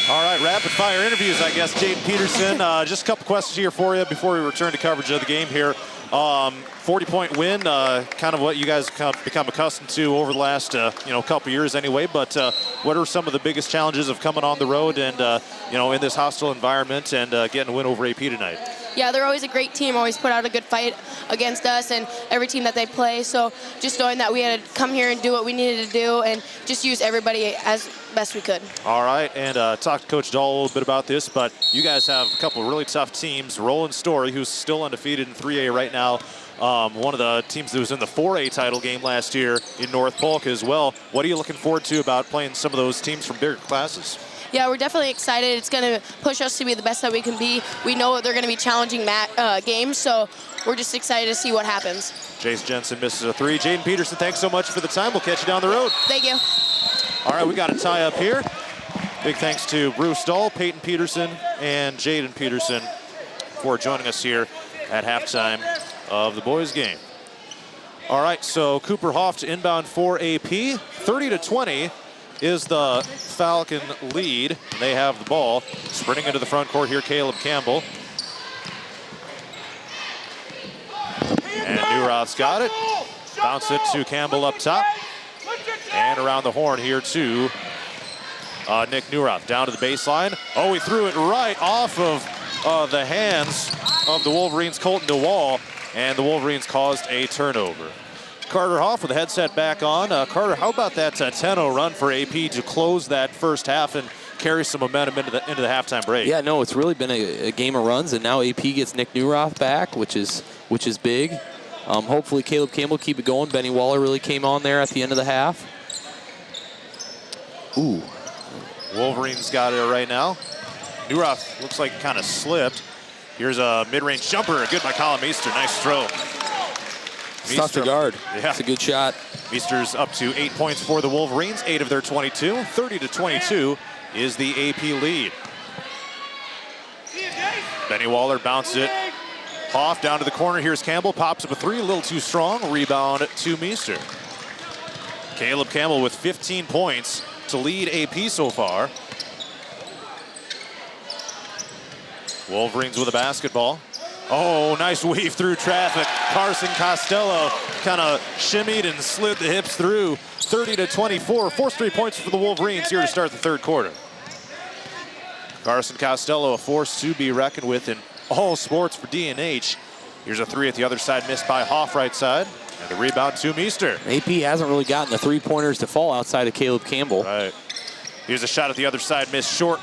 All right, rapid fire interviews, I guess. Jaden Peterson, just a couple questions here for you before we return to coverage of the game here. 40-point win, kind of what you guys have become accustomed to over the last, couple years anyway. But what are some of the biggest challenges of coming on the road and, in this hostile environment and getting a win over AP tonight? Yeah, they're always a great team, always put out a good fight against us and every team that they play. So just knowing that we had to come here and do what we needed to do and just use everybody as best we could. All right, and talk to Coach Dahl a little bit about this, but you guys have a couple of really tough teams. Roland Story, who's still undefeated in 3A right now, one of the teams that was in the 4A title game last year in North Polk as well. What are you looking forward to about playing some of those teams from bigger classes? Yeah, we're definitely excited. It's going to push us to be the best that we can be. We know they're going to be challenging games, so we're just excited to see what happens. Jace Jensen misses a three. Jaden Peterson, thanks so much for the time. We'll catch you down the road. Thank you. All right, we got a tie up here. Big thanks to Bruce Dahl, Peyton Peterson, and Jaden Peterson for joining us here at halftime of the boys' game. All right, so Cooper Hoff to inbound for AP. 30-20 is the Falcon lead. They have the ball. Sprinting into the front court here, Caleb Campbell. And Newroth's got it. Bounce it to Campbell up top. And around the horn here to Nick Newroth. Down to the baseline. Oh, he threw it right off of the hands of the Wolverines' Colton DeWall. And the Wolverines caused a turnover. Carter Hoff with the headset back on. Carter, how about that 10-0 run for AP to close that first half and carry some momentum into the halftime break? Yeah, no, it's really been a game of runs, and now AP gets Nick Newroth back, which is big. Hopefully Caleb Campbell keep it going. Benny Waller really came on there at the end of the half. Ooh. Wolverines got it right now. Newroth looks like kind of slipped. Here's a mid-range jumper. Good by Colin Meester. Nice stroke. It's tough to guard. Yeah. It's a good shot. Meester's up to 8 points for the Wolverines, 8 of their 22. 30-22 is the AP lead. Benny Waller bounces it off down to the corner. Here's Campbell, pops up a three, a little too strong. Rebound to Meester. Caleb Campbell with 15 points to lead AP so far. Wolverines with a basketball. Oh, nice weave through traffic. Carson Costello kind of shimmied and slid the hips through. 30-24, 4 straight points for the Wolverines here to start the third quarter. Carson Costello, a force to be reckoned with in all sports for DNH. Here's a three at the other side, missed by Hoff right side. And the rebound to Meester. AP hasn't really gotten the three-pointers to fall outside of Caleb Campbell. Right. Here's a shot at the other side, missed short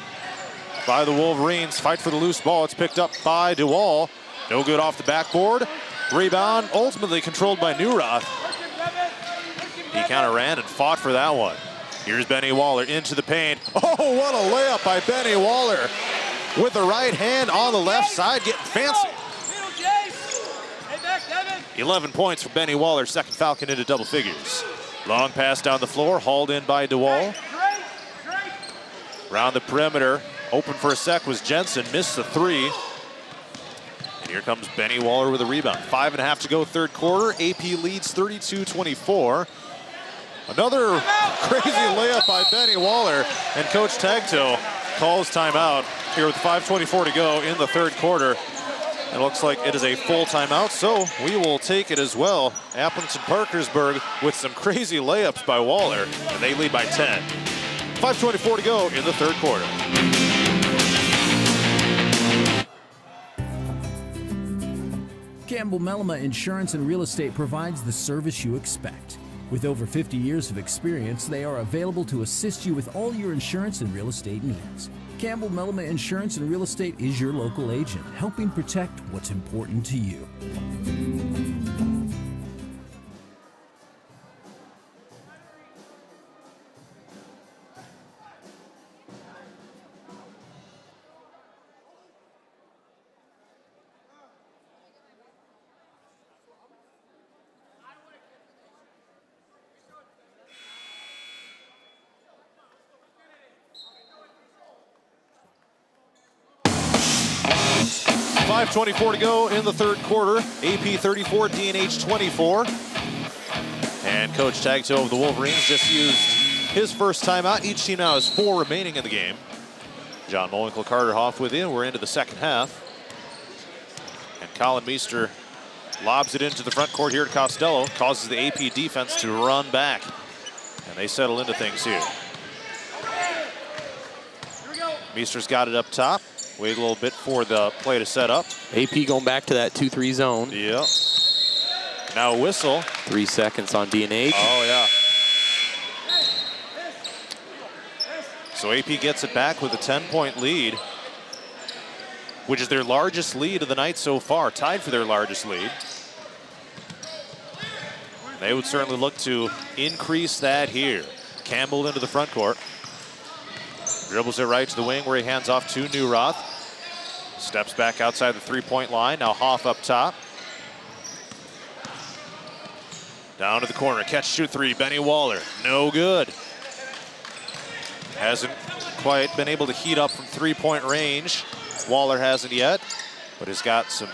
by the Wolverines. Fight for the loose ball. It's picked up by DeWall. No good off the backboard. Rebound ultimately controlled by Newroth. He kind of ran and fought for that one. Here's Benny Waller into the paint. Oh, what a layup by Benny Waller. With the right hand on the left side, getting fancy. 11 points for Benny Waller, second Falcon into double figures. Long pass down the floor, hauled in by DeWall. Around the perimeter, open for a sec was Jensen, missed the three. And here comes Benny Waller with a rebound. 5.5 to go third quarter. AP leads 32-24. Another crazy layup by Benny Waller, and Coach Tagto calls timeout here with 5:24 to go in the third quarter. It looks like it is a full timeout, so we will take it as well. Appleton Parkersburg with some crazy layups by Waller, and they lead by 10. 5:24 to go in the third quarter. Campbell Mellema Insurance and Real Estate provides the service you expect. With over 50 years of experience, they are available to assist you with all your insurance and real estate needs. Campbell Mellema Insurance and Real Estate is your local agent, helping protect what's important to you. .24 to go in the third quarter. AP 34, DNH 24. And Coach Tagto of the Wolverines just used his first timeout. Each team now has 4 remaining in the game. John Mowinkle, Carter Hoff with you. We're into the second half. And Colin Meester lobs it into the front court here to Costello. Causes the AP defense to run back. And they settle into things here. Meester's got it up top. Wait a little bit for the play to set up. AP going back to that 2-3 zone. Yep. Now a whistle. 3 seconds on DNH. Oh, yeah. So AP gets it back with a 10-point lead, which is their largest lead of the night so far, tied for their largest lead. They would certainly look to increase that here. Campbell into the front court. Dribbles it right to the wing where he hands off to Newroth. Steps back outside the three-point line. Now Hoff up top. Down to the corner. Catch, shoot three. Benny Waller. No good. Hasn't quite been able to heat up from three-point range. Waller hasn't yet, but has got some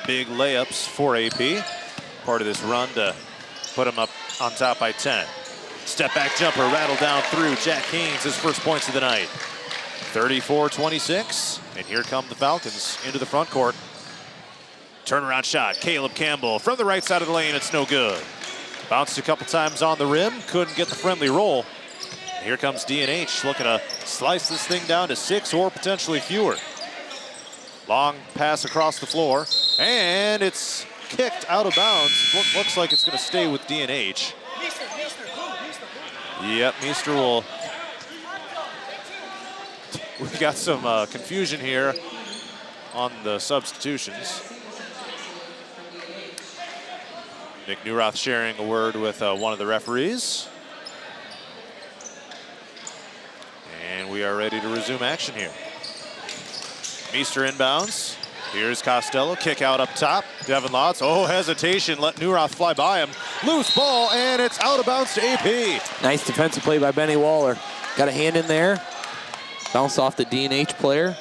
big layups for AP. Part of this run to put him up on top by 10. Step back jumper rattled down through. Jack Haynes, his first points of the night. 34-26. And here come the Falcons into the front court. Turnaround shot. Caleb Campbell from the right side of the lane. It's no good. Bounced a couple times on the rim. Couldn't get the friendly roll. And here comes DNH looking to slice this thing down to 6 or potentially fewer. Long pass across the floor. And it's kicked out of bounds. Looks like it's going to stay with DNH. Yep, Meester will. We've got some confusion here on the substitutions. Nick Newroth sharing a word with one of the referees. And we are ready to resume action here. Meester inbounds. Here's Costello, kick out up top. Devin Lotz, oh, hesitation, let Newroth fly by him. Loose ball, and it's out of bounds to AP. Nice defensive play by Benny Waller. Got a hand in there. Bounced off the DNH player.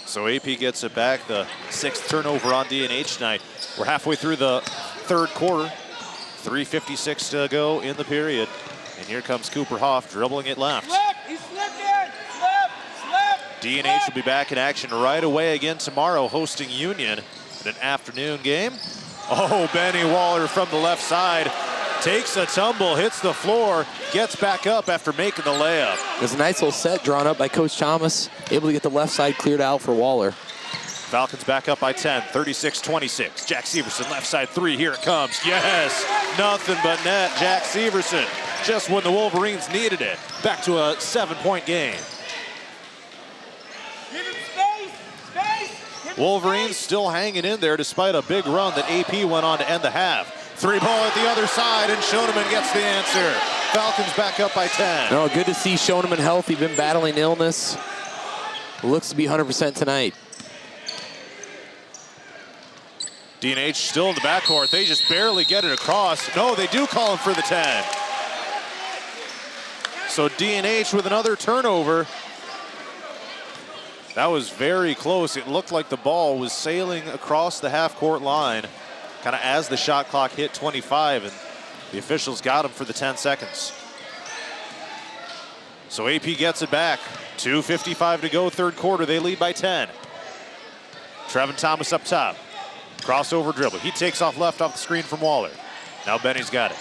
So AP gets it back, the 6th turnover on DNH tonight. We're halfway through the 3rd quarter. 3:56 to go in the period. And here comes Cooper Hoff dribbling it left. He's slipping! Slip! DNH will be back in action right away again tomorrow, hosting Union in an afternoon game. Oh, Benny Waller from the left side takes a tumble, hits the floor, gets back up after making the layup. There's a nice little set drawn up by Coach Thomas, able to get the left side cleared out for Waller. Falcons back up by 10, 36-26. Jack Severson, left side three, here it comes. Yes, nothing but net. Jack Severson, just when the Wolverines needed it. Back to a 7-point game. Give him space! Wolverines still hanging in there despite a big run that AP went on to end the half. 3 ball at the other side, and Schoeneman gets the answer. Falcons back up by 10. No, good to see Schoeneman healthy, been battling illness. Looks to be 100% tonight. DNH still in the backcourt. They just barely get it across. No, they do call him for the 10. So DNH with another turnover. That was very close. It looked like the ball was sailing across the half-court line, kind of as the shot clock hit 25, and the officials got him for the 10 seconds. So AP gets it back. 2:55 to go, 3rd quarter. They lead by 10. Trevin Thomas up top. Crossover dribble. He takes off left off the screen from Waller. Now Benny's got it.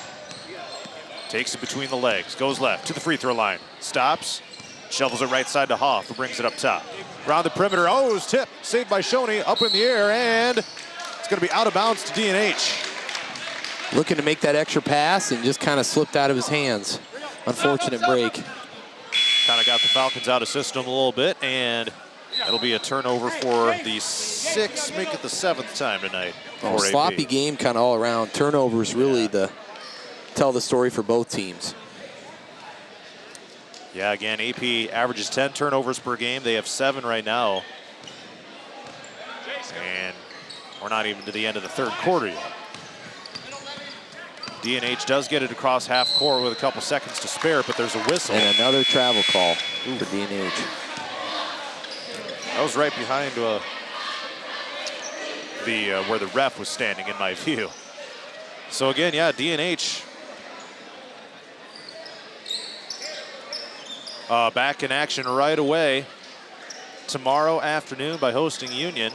Takes it between the legs. Goes left to the free throw line. Stops. Shovels it right side to Hoff, who brings it up top. Around the perimeter. Oh, it was tipped. Saved by Shoney. Up in the air, and it's going to be out of bounds to DNH. Looking to make that extra pass and just kind of slipped out of his hands. Unfortunate break. Kind of got the Falcons out of system a little bit, and it'll be a turnover for the 6th, make it the 7th time tonight. Oh, for sloppy AP. game kind of all around. Turnovers really tell the story for both teams. Yeah, again, AP averages 10 turnovers per game. They have 7 right now. And we're not even to the end of the 3rd quarter yet. DNH does get it across half court with a couple seconds to spare, but there's a whistle. And another travel call for DNH. That was right behind where the ref was standing in my view. So again, yeah, DNH back in action right away tomorrow afternoon by hosting Union,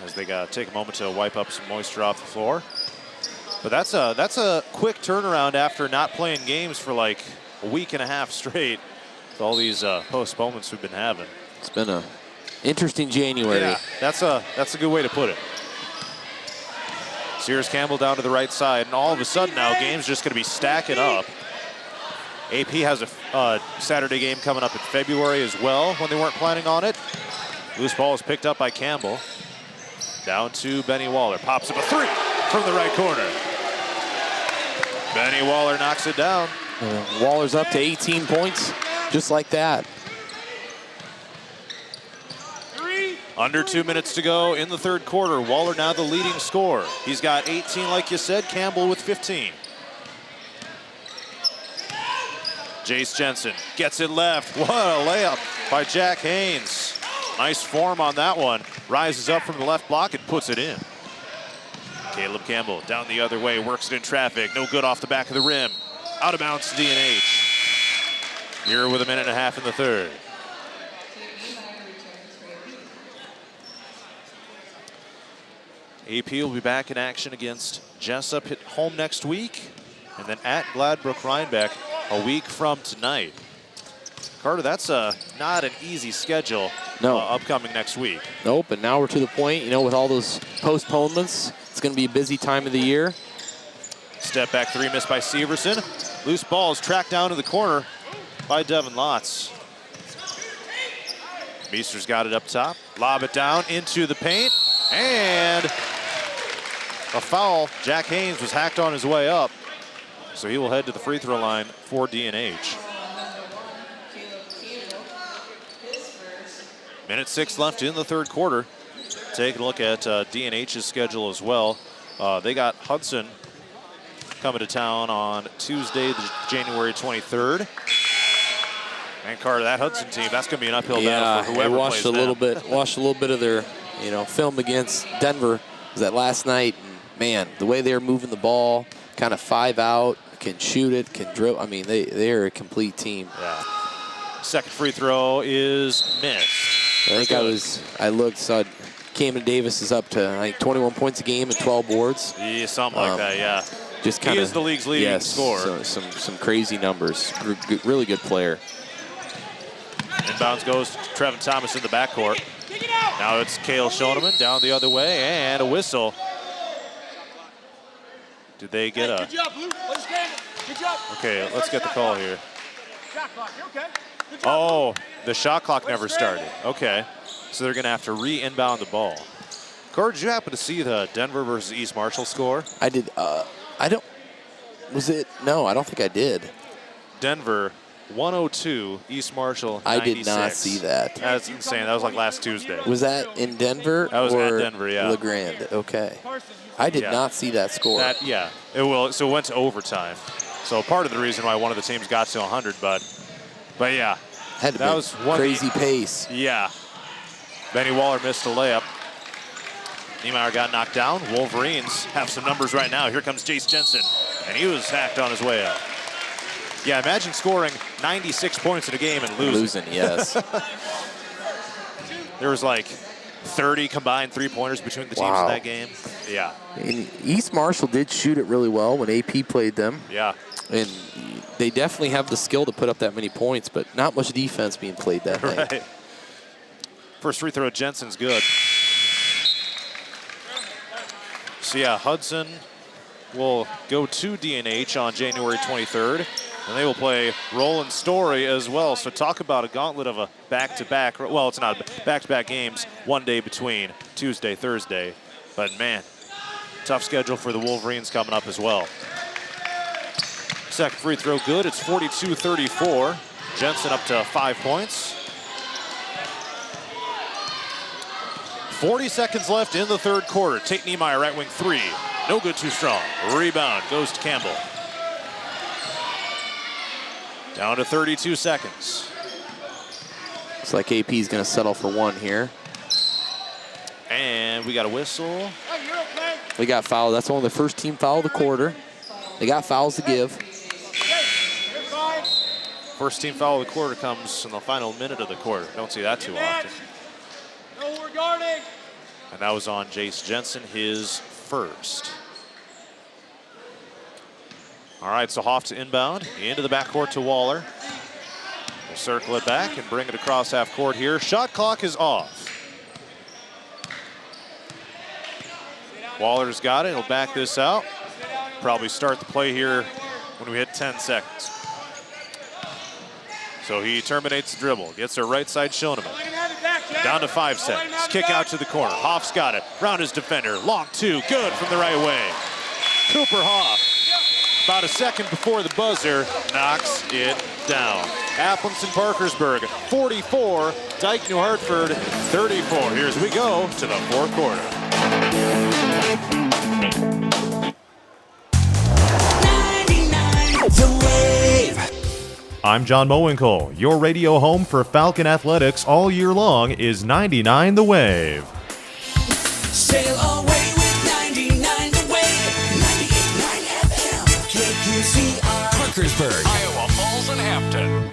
as they got to take a moment to wipe up some moisture off the floor. But that's a quick turnaround after not playing games for like a week and a half straight with all these postponements we've been having. It's been a interesting January. Yeah, that's a good way to put it. Sears Campbell down to the right side, and all of a sudden now games just going to be stacking up. AP has a Saturday game coming up in February as well when they weren't planning on it. Loose ball is picked up by Campbell. Down to Benny Waller. Pops up a 3 from the right corner. Benny Waller knocks it down. Waller's up to 18 points, just like that. Under 2 minutes to go in the 3rd quarter. Waller now the leading scorer. He's got 18, like you said. Campbell with 15. Jace Jensen gets it left. What a layup by Jack Haynes. Nice form on that one. Rises up from the left block and puts it in. Caleb Campbell down the other way, works it in traffic. No good off the back of the rim. Out of bounds to DNH. Here with a minute and a half in the 3rd. AP will be back in action against Jessup at home next week, and then at Gladbrook Rhinebeck a week from tonight. Carter, that's not an easy schedule. No. Upcoming next week. Nope, and now we're to the point, with all those postponements, it's going to be a busy time of the year. Step back 3 missed by Severson. Loose ball is tracked down to the corner by Devin Lotz. Meester's got it up top. Lob it down into the paint. And a foul. Jack Haynes was hacked on his way up. So he will head to the free throw line for DNH. Minute 6 left in the 3rd quarter. Take a look at DNH's schedule as well. They got Hudson coming to town on Tuesday, January 23rd. And Carter, that Hudson team, that's going to be an uphill Yeah, battle for whoever they watched plays a little them. bit. Watched a little bit of their, film against Denver. Was that last night? And man, the way they're moving the ball, kind of 5 out, can shoot it, can dribble. I mean, they're a complete team. Yeah. Second free throw is missed. I think I looked, saw Camden Davis is up to, I think, 21 points a game and 12 boards. Yeah, something like that, yeah. Just kind he is the league's leading scorer. So, some crazy numbers. Really good player. Inbounds goes to Trevin Thomas in the backcourt. Now it's Cale Schoeneman down the other way, and a whistle. Did they get a... Good job, Blue. Let's get it. Good job. Okay, let's get the call here. Shot clock. You're okay. Good job. Oh, the shot clock never started. Okay, so they're going to have to re-inbound the ball. Corey, did you happen to see the Denver versus East Marshall score? I did. I don't. Was it? No, I don't think I did. Denver 102, East Marshall 96. I did not see that. That's insane. That was like last Tuesday. Was that in Denver? That was or at Denver, yeah. LeGrand. Okay. I did not see that score. Yeah, it will. So it went to overtime. So part of the reason why one of the teams got to 100, but yeah, Had to that be was one crazy pace. Yeah. Benny Waller missed a layup. Niemeyer got knocked down. Wolverines have some numbers right now. Here comes Jace Jensen, and he was hacked on his way up. Yeah, imagine scoring 96 points in a game and losing. Losing, yes. There was like 30 combined three-pointers between the teams in that game. Yeah. And East Marshall did shoot it really well when AP played them. Yeah. And they definitely have the skill to put up that many points, but not much defense being played that night. Right. First free throw, Jensen's good. So yeah, Hudson will go to DNH on January 23rd, and they will play Roland Story as well. So talk about a gauntlet of a back-to-back. Well, it's not back-to-back games, one day between Tuesday, Thursday. But man, tough schedule for the Wolverines coming up as well. Second free throw good. It's 42-34. Jensen up to 5 points. 40 seconds left in the third quarter. Tate Niemeyer, right wing three. No good, too strong. Rebound goes to Campbell. Down to 32 seconds. Looks like AP's going to settle for one here. And we got a whistle. We got fouled. That's only the first team foul of the quarter. They got fouls to give. First team foul of the quarter comes in the final minute of the quarter. Don't see that too often. No regarding. And that was on Jace Jensen, his first. All right, so Hoff to inbound, into the backcourt to Waller. We'll circle it back and bring it across half court here. Shot clock is off. Waller's got it, he'll back this out. Probably start the play here when we hit 10 seconds. So he terminates the dribble, gets a right side Schoeneman. Down to 5 seconds. Kick out to the corner. Hoff's got it. Round his defender. Long two. Good from the right way. Cooper Hoff, about a second before the buzzer, knocks it down. Appleton Parkersburg, 44. Dyke New Hartford, 34. Here as we go to the fourth quarter. I'm John Mowinkle. Your radio home for Falcon Athletics all year long is 99 The Wave. Sail away with 99 The Wave. 98.9 FM. KQCR. Parkersburg, Iowa Falls, and Hampton.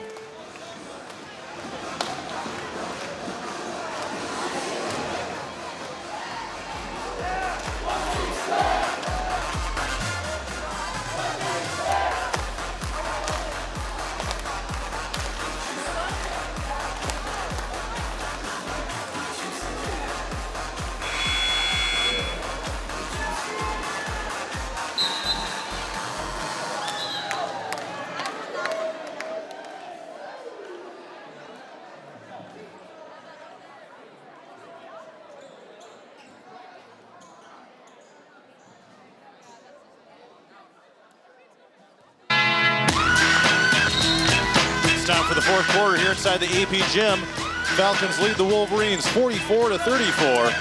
Time for the fourth quarter here inside the AP gym. Falcons lead the Wolverines 44-34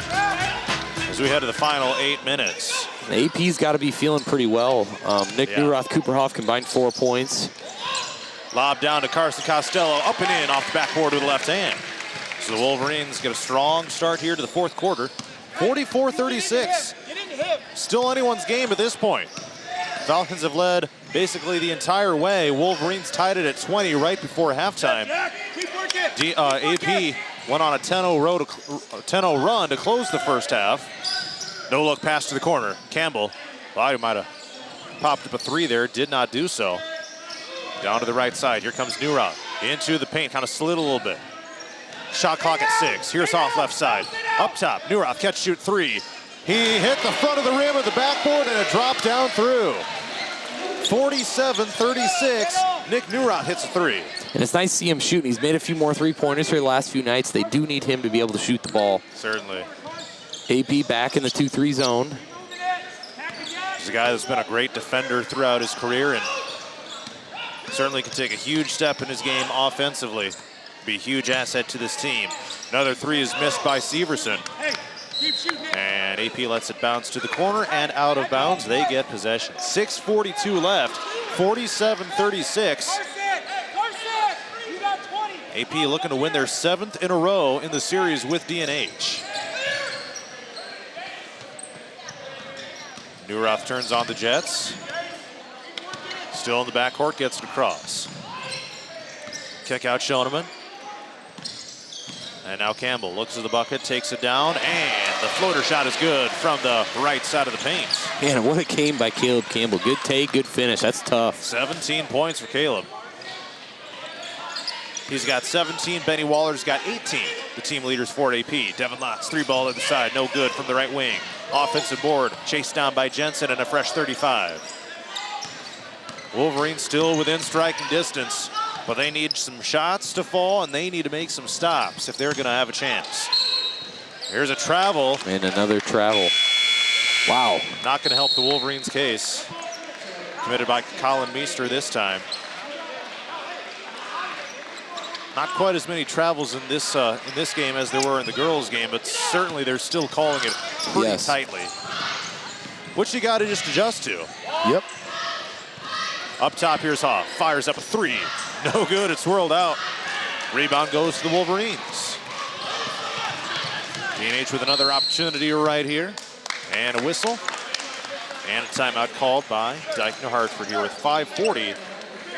as we head to the final 8 minutes. The AP's got to be feeling pretty well. Nick Neuroth, Cooper Hoff combined 4 points. Lob down to Carson Costello, up and in off the backboard with the left hand. So the Wolverines get a strong start here to the fourth quarter. 44-36. Still anyone's game at this point. Falcons have led basically the entire way. Wolverines tied it at 20 right before halftime. AP went on a 10-0 run to close the first half. No look pass to the corner. Campbell, thought he might have popped up a three there, did not do so. Down to the right side, here comes Newroth. Into the paint, kind of slid a little bit. Shot clock at 6, here's off left side. Up top, Newroth, catch shoot 3. He hit the front of the rim of the backboard and it dropped down through. 47-36, Nick Newroth hits a 3. And it's nice to see him shooting. He's made a few more three-pointers here the last few nights. They do need him to be able to shoot the ball. Certainly. AP back in the 2-3 zone. He's a guy that's been a great defender throughout his career and certainly can take a huge step in his game offensively. Be a huge asset to this team. Another 3 is missed by Severson. And AP lets it bounce to the corner and out of bounds. They get possession. 6:42 left, 47-36. AP looking to win their 7th in a row in the series with DNH. Newroth turns on the Jets. Still in the backcourt, gets it across. Kick out Schoenemann. And now Campbell looks at the bucket, takes it down, and the floater shot is good from the right side of the paint. Man, what a game by Caleb Campbell. Good take, good finish. That's tough. 17 points for Caleb. He's got 17. Benny Waller's got 18. The team leaders for AP. Devin Lotz, 3-ball at the side, no good from the right wing. Offensive board, chased down by Jensen and a fresh 35. Wolverines still within striking distance. But they need some shots to fall, and they need to make some stops if they're going to have a chance. Here's a travel. And another travel. Wow. Not going to help the Wolverines' case. Committed by Colin Meester this time. Not quite as many travels in this game as there were in the girls' game, but certainly they're still calling it pretty tightly. Which you got to just adjust to. Yep. Up top, here's Hoff. Fires up a 3. No good, it's swirled out. Rebound goes to the Wolverines. DNH with another opportunity right here. And a whistle. And a timeout called by Dyke New Hartford here with 5:40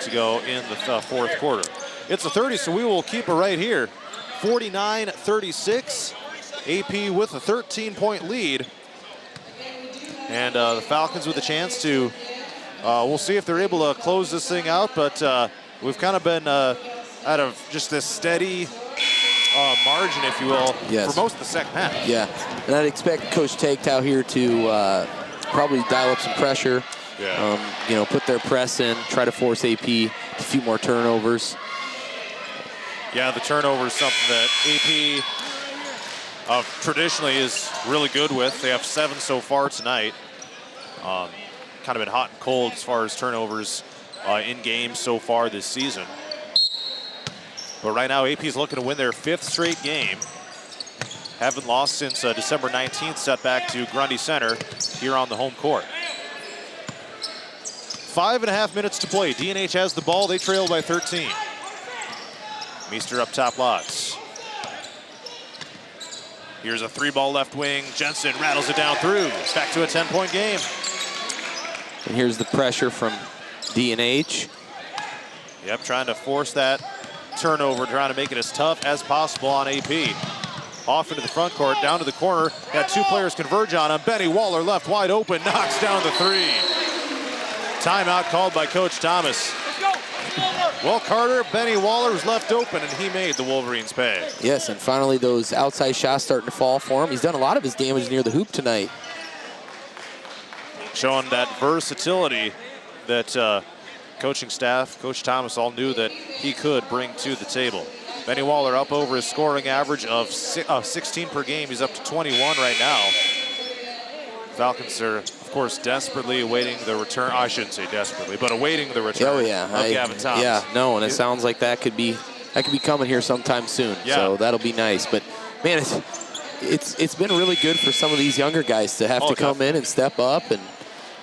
to go in the fourth quarter. It's a 30, so we will keep it right here. 49-36. AP with a 13-point lead. And the Falcons with a chance to, we'll see if they're able to close this thing out, but we've kind of been out of just this steady margin, if you will, for most of the second half. Yeah, and I'd expect Coach Tagtow here to probably dial up some pressure. Yeah. You know, put their press in, try to force AP a few more turnovers. Yeah, the turnover is something that AP traditionally is really good with. They have 7 so far tonight. Kind of been hot and cold as far as turnovers in games so far this season. But right now, AP is looking to win their 5th straight game. Haven't lost since December 19th, set back to Grundy Center here on the home court. 5.5 minutes to play. DNH has the ball. They trail by 13. Meester up top, Lotz. Here's a 3-ball left wing. Jensen rattles it down through. Back to a 10-point game. And here's the pressure from DNH. Yep, trying to force that turnover, trying to make it as tough as possible on AP. Off into the front court, down to the corner. Got 2 players converge on him. Benny Waller left wide open, knocks down the 3. Timeout called by Coach Thomas. Well, Carter, Benny Waller was left open, and he made the Wolverines pay. Yes, and finally those outside shots starting to fall for him. He's done a lot of his damage near the hoop tonight. Showing that versatility that coaching staff, Coach Thomas, all knew that he could bring to the table. Benny Waller up over his scoring average of 16 per game. He's up to 21 right now. Falcons are, of course, desperately awaiting the return. I shouldn't say desperately, but awaiting the return of Gavin Thomas. Yeah, no, and it sounds like that could be coming here sometime soon. Yeah. So that'll be nice. But man, it's been really good for some of these younger guys to have to come in and step up and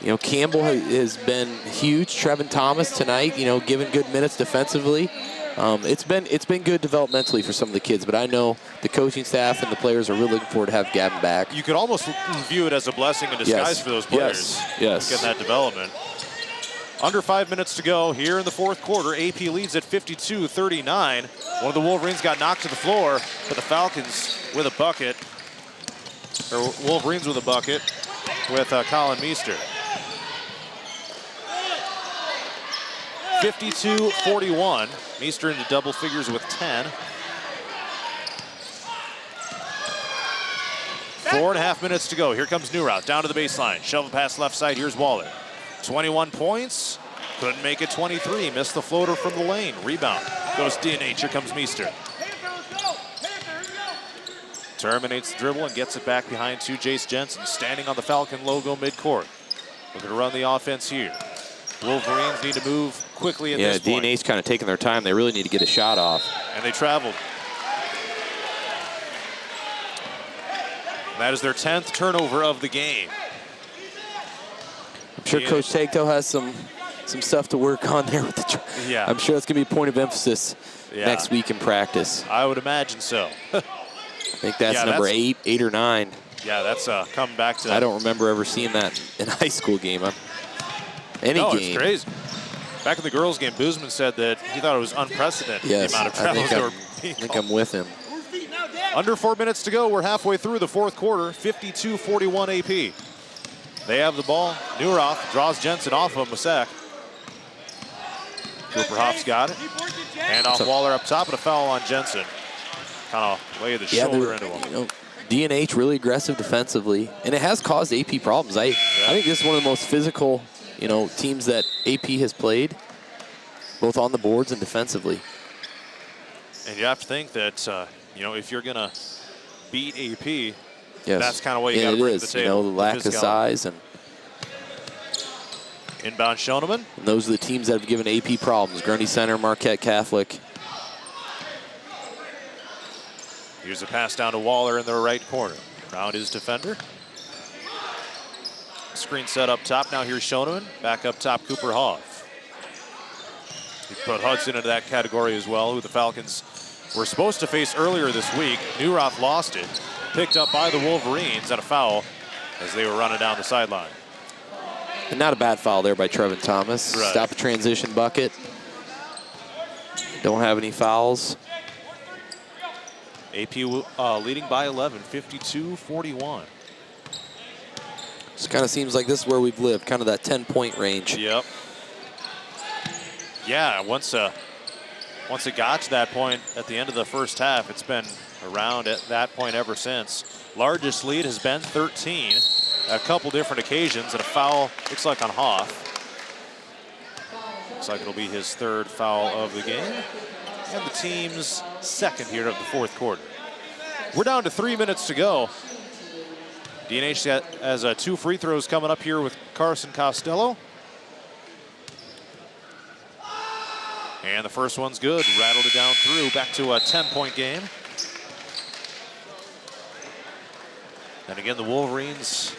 You know, Campbell has been huge. Trevin Thomas tonight, you know, giving good minutes defensively. It's been good developmentally for some of the kids, but I know the coaching staff and the players are really looking forward to have Gavin back. You could almost view it as a blessing in disguise for those players. Yes. Getting that development. Under 5 minutes to go here in the fourth quarter. AP leads at 52-39. One of the Wolverines got knocked to the floor, but the Falcons with a bucket, or Wolverines with a bucket with Colin Meester. 52-41. Meester into double figures with 10. 4.5 minutes to go. Here comes Newroth down to the baseline. Shovel pass left side. Here's Waller. 21 points. Couldn't make it 23. Missed the floater from the lane. Rebound. Goes DNH. Here comes Meester. Terminates the dribble and gets it back behind to Jace Jensen, standing on the Falcon logo midcourt. Looking to run the offense here. Wolverines need to move quickly at this point. Yeah, DNH kind of taking their time. They really need to get a shot off. And they traveled. That is their 10th turnover of the game. I'm sure Coach Tagto has some stuff to work on there with the. Yeah. I'm sure that's gonna be a point of emphasis next week in practice. I would imagine so. I think that's number 8 or 9. Yeah, that's coming back to. I don't remember ever seeing that in a high school game. Any game. It's crazy. Back in the girls' game, Boozman said that he thought it was unprecedented, the amount of travels that were being called. I think I'm with him. Under 4 minutes to go. We're halfway through the fourth quarter. 52-41 AP. They have the ball. Newroth draws Jensen off of Masek. Cooper Hoff's got it. Hand off Waller up top, and a foul on Jensen. Kind of laid the shoulder into him. You know, DNH really aggressive defensively, and it has caused AP problems. I think this is one of the most physical, you know, teams that AP has played, both on the boards and defensively. And you have to think that, you know, if you're going to beat AP, yes, that's kind of what you got to bring to the table. You know, the lack of size. And inbound Schoeneman. And those are the teams that have given AP problems. Grundy Center, Marquette Catholic. Here's a pass down to Waller in the right corner. Around his defender. Screen set up top. Now here's Schoeneman. Back up top, Cooper Hoff. He put Hudson into that category as well, who the Falcons were supposed to face earlier this week. Newroth lost it. Picked up by the Wolverines and a foul as they were running down the sideline. And not a bad foul there by Trevin Thomas. Right. Stop a transition bucket. Don't have any fouls. AP leading by 11, 52-41. This kind of seems like this is where we've lived, kind of that 10-point range. Yep. Yeah, once it got to that point at the end of the first half, it's been around at that point ever since. Largest lead has been 13. A couple different occasions, and a foul, looks like on Hoff. Looks like it'll be his third foul of the game. And the team's second here of the fourth quarter. We're down to 3 minutes to go. DNH has 2 free throws coming up here with Carson Costello. And the first one's good. Rattled it down through. Back to a 10-point game. And again, the Wolverines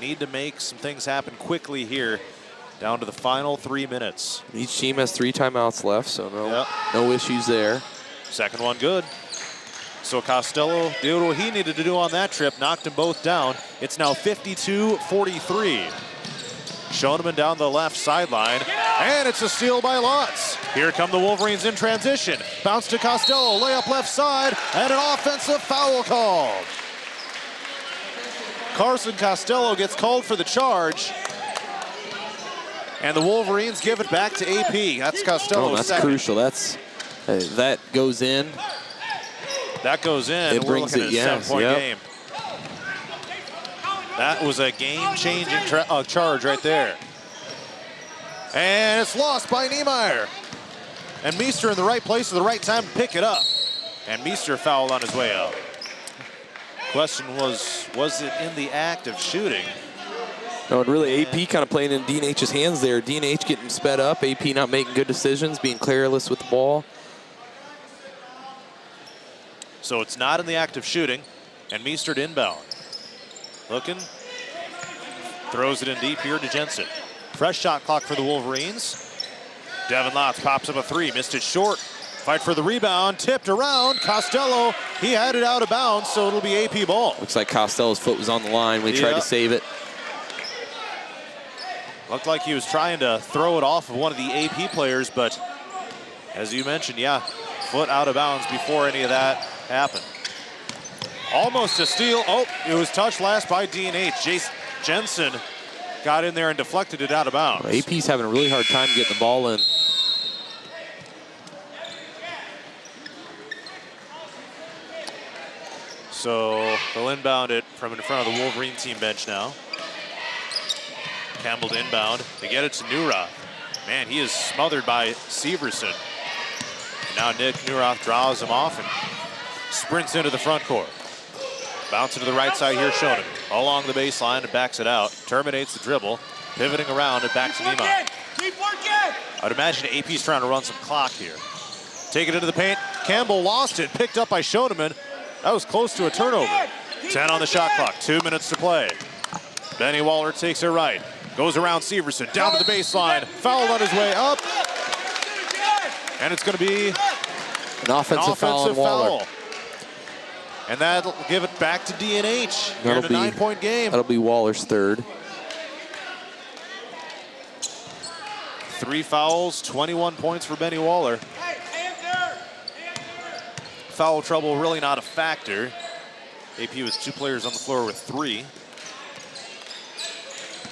need to make some things happen quickly here. Down to the final 3 minutes. Each team has 3 timeouts left, so no issues there. Second one good. So Costello did what he needed to do on that trip, knocked them both down. It's now 52-43. Schoeneman down the left sideline, and it's a steal by Lutz. Here come the Wolverines in transition. Bounce to Costello, layup left side, and an offensive foul called. Carson Costello gets called for the charge. And the Wolverines give it back to AP. That's Costello's that's second. crucial. That goes in. That goes in. It brings We're looking it, at a 7-point game. That was a game-changing charge right there. And it's lost by Niemeyer. And Meester in the right place at the right time to pick it up. And Meester fouled on his way out. Question was it in the act of shooting? No, and really AP kind of playing in DNH's hands there. DNH getting sped up, AP not making good decisions, being careless with the ball. So it's not in the act of shooting, and Meester to inbound. Looking Throws it in deep here to Jensen. Fresh shot clock for the Wolverines. Devin Lotz pops up a three, missed it short. Fight for the rebound, tipped around. Costello, he had it out of bounds, so it'll be AP ball. Looks like Costello's foot was on the line when he tried to save it. Looked like he was trying to throw it off of one of the AP players, but as you mentioned, foot out of bounds before any of that happened. Almost a steal. Oh, it was touched last by DNH. Jace Jensen got in there and deflected it out of bounds. Well, AP's having a really hard time getting the ball in. So they'll inbound it from in front of the Wolverine team bench now. Campbell to inbound. They get it to Newroth. Man, he is smothered by Severson. And now Nick Newroth draws him off and sprints into the front court. Bouncing to the right side here, Shonen. Along the baseline and backs it out. Terminates the dribble. Pivoting around and back to Niemeyer. Keep working! I'd imagine AP's trying to run some clock here. Take it into the paint. Campbell lost it. Picked up by Shoneman. That was close to a turnover. 10 on the shot clock. 2 minutes to play. Benny Waller takes it right. Goes around Severson. Down to the baseline. Foul on his way up. And it's going to be An offensive foul on Waller. And that'll give it back to DNH. Here in a 9-point game. That'll be Waller's third. 3 fouls, 21 points for Benny Waller. Foul trouble really not a factor. AP was 2 players on the floor with 3.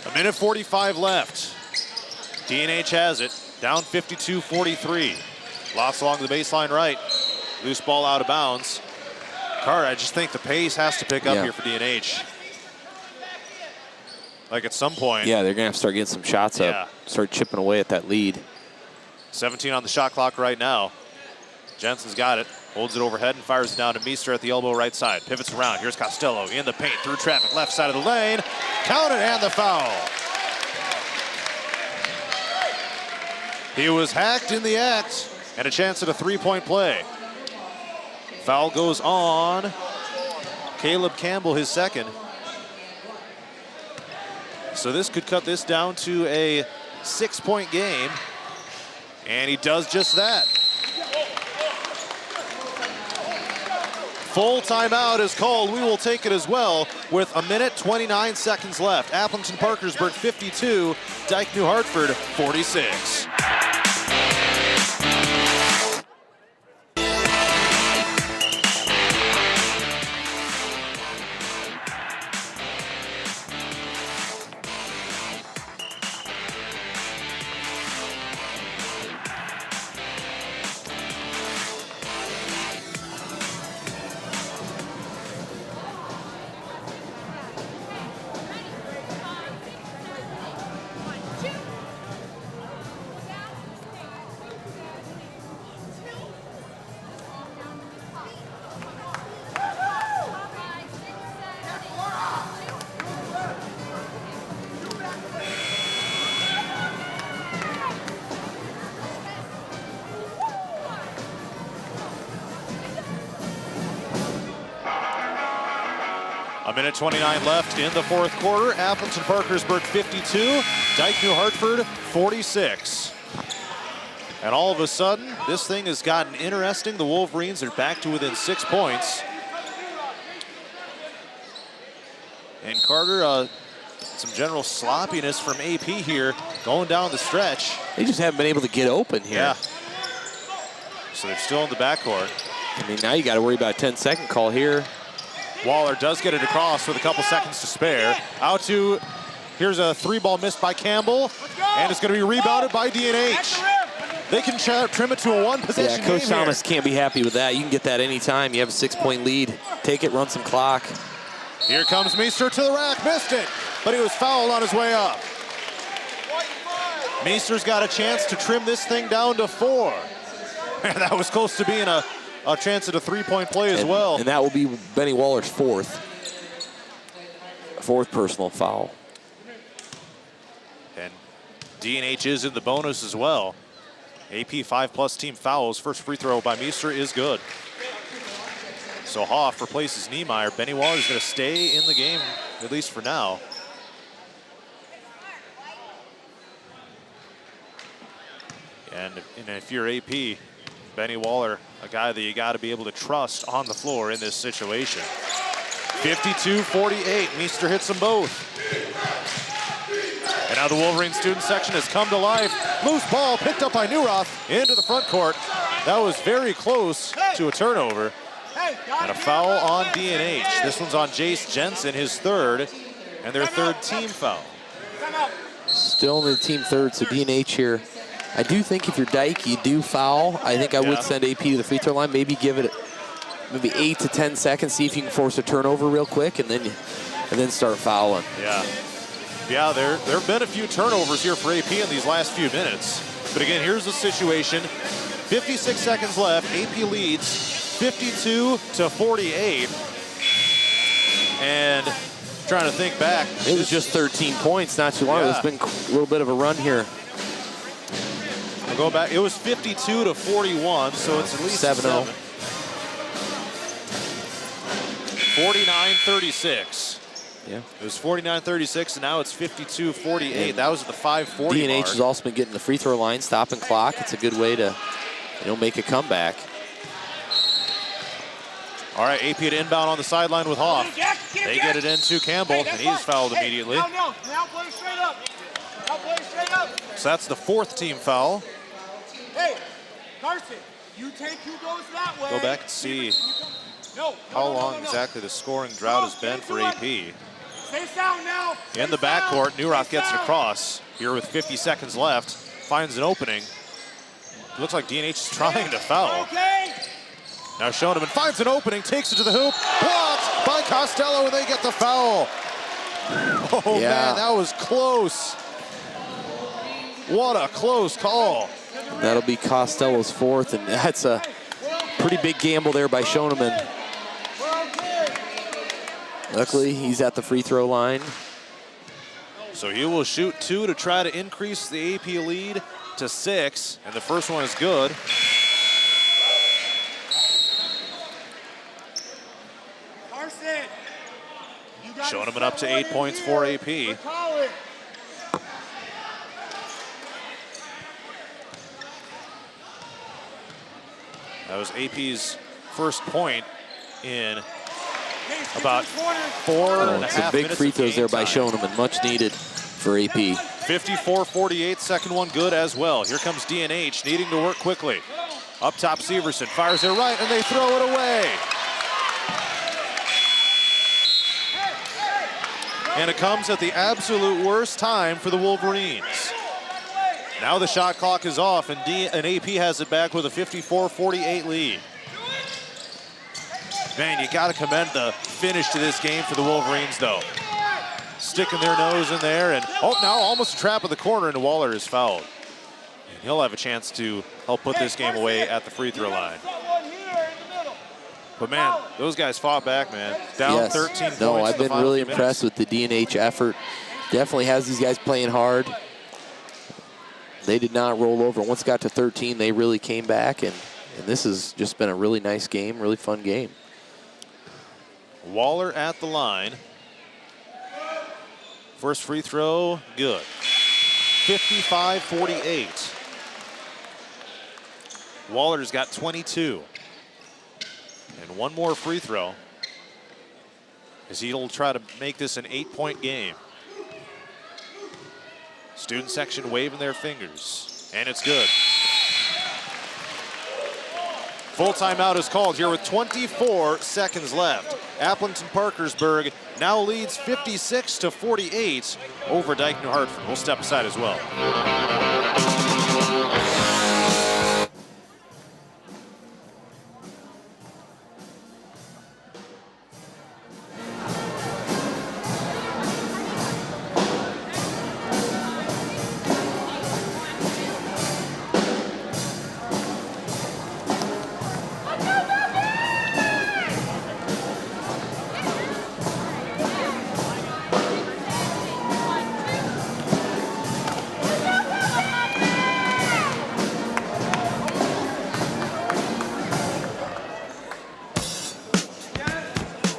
A minute 45 left. DNH has it. Down 52-43. Lost along the baseline right. Loose ball out of bounds. Carter, I just think the pace has to pick up here for DNH. Like at some point. Yeah, they're going to have to start getting some shots up. Start chipping away at that lead. 17 on the shot clock right now. Jensen's got it. Holds it overhead and fires it down to Meester at the elbow right side. Pivots around. Here's Costello in the paint through traffic. Left side of the lane. Count it and the foul. He was hacked in the act and a chance at a 3-point play. Foul goes on Caleb Campbell, his second. So this could cut this down to a 6-point game. And he does just that. Full timeout is called. We will take it as well with a minute 29 seconds left. Appleton Parkersburg 52, Dike New Hartford 46. A minute 29 left in the fourth quarter. Appleton Parkersburg 52, Dike New Hartford 46. And all of a sudden, this thing has gotten interesting. The Wolverines are back to within 6 points. And Carter, some general sloppiness from AP here going down the stretch. They just haven't been able to get open here. Yeah. So they're still in the backcourt. I mean, now you got to worry about a 10-second call here. Waller does get it across with a couple seconds to spare. Out to, here's a 3-ball missed by Campbell, and it's going to be rebounded by DNH. They can trim it to a 1-possession game. Coach Thomas can't be happy with that. You can get that anytime. You have a 6-point lead. Take it, run some clock. Here comes Meester to the rack, missed it, but he was fouled on his way up. Meester's got a chance to trim this thing down to 4. And that was close to being a chance at a 3-point play as well. And that will be Benny Waller's fourth personal foul. And DNH is in the bonus as well. AP 5+ team fouls. First free throw by Meester is good. So Hoff replaces Niemeyer. Benny Waller's going to stay in the game, at least for now. And if you're AP, Benny Waller, a guy that you got to be able to trust on the floor in this situation. 52-48, Meester hits them both. And now the Wolverine student section has come to life. Loose ball picked up by Neuroth into the front court. That was very close to a turnover. And a foul on DNH. This one's on Jace Jensen, his third, and their third team foul. Still in the team third, so DNH here. I do think if you're Dyke, you do foul. I think I would send AP to the free throw line. Maybe give it maybe 8 to 10 seconds, see if you can force a turnover real quick, and then start fouling. Yeah, there have been a few turnovers here for AP in these last few minutes. But again, here's the situation. 56 seconds left. AP leads 52-48. And trying to think back. It was just 13 points not too long ago. It's been a little bit of a run here. I'll go back. It was 52-41, so it's at least 7-0. 49-36. Yeah. It was 49-36, and now it's 52-48. That was at the 5:40 DNH mark. has also been getting the free throw line, stopping clock. It's a good way to, make a comeback. All right, AP to inbound on the sideline with Hoff. They get it into Campbell, and he's fouled immediately. Now play straight up. Now play straight up. So that's the fourth team foul. Hey, Carson, you take who goes that way. Go back and see how long exactly the scoring drought has been for AP. Stay sound now. In the backcourt, Neuroth gets it across. Here with 50 seconds left, finds an opening. It looks like DNH is trying to foul. Okay. Now Schoeneman finds an opening, takes it to the hoop, blocked by Costello, and they get the foul. Oh man, that was close. What a close call. That'll be Costello's fourth, and that's a pretty big gamble there by Schoeneman. Luckily, he's at the free throw line. So he will shoot 2 to try to increase the AP lead to 6, and the first one is good. Schoeneman up to 8 points for AP. That was AP's first point in about 4.5 minutes. Some big free throws there by Schoeneman, much needed for AP. 54-48, second one good as well. Here comes DNH, needing to work quickly. Up top, Severson fires it right, and they throw it away. And it comes at the absolute worst time for the Wolverines. Now the shot clock is off, and AP has it back with a 54-48 lead. Man, you got to commend the finish to this game for the Wolverines, though. Sticking their nose in there, and now almost a trap in the corner, and Waller is fouled. And he'll have a chance to help put this game away at the free throw line. But man, those guys fought back, man. Down 13 points. No, I've been really impressed with the DNH effort. Definitely has these guys playing hard. They did not roll over. Once it got to 13, they really came back, and this has just been a really nice game, really fun game. Waller at the line. First free throw, good. 55-48. Waller's got 22. And one more free throw as he'll try to make this an 8-point game. Student section waving their fingers, and it's good. Full timeout is called here with 24 seconds left. Appleton Parkersburg now leads 56-48 over Dike New Hartford. We'll step aside as well.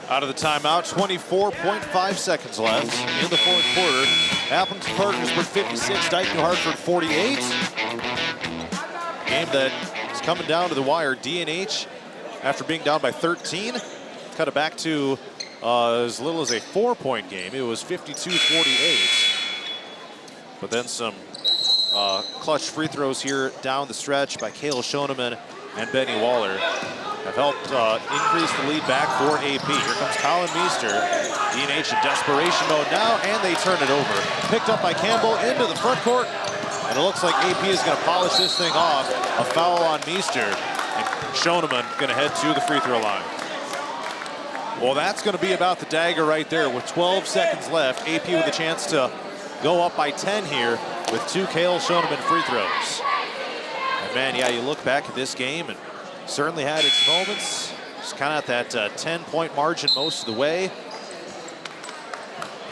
Out of the timeout, 24.5 seconds left in the fourth quarter. Appleton Parkersburg 56, Dike New Hartford 48. Game that is coming down to the wire. DNH, after being down by 13, cut it back to as little as a 4-point game. It was 52-48. But then some clutch free throws here down the stretch by Cale Schoeneman and Benny Waller have helped increase the lead back for AP. Here comes Colin Meester. DNH in desperation mode now, and they turn it over. Picked up by Campbell into the front court, and it looks like AP is going to polish this thing off. A foul on Meester, and Schoeneman going to head to the free throw line. Well, that's going to be about the dagger right there with 12 seconds left. AP with a chance to go up by 10 here with 2 Cale Schoeneman free throws. And man, yeah, you look back at this game and certainly had its moments. Just kind of at that 10-point margin most of the way.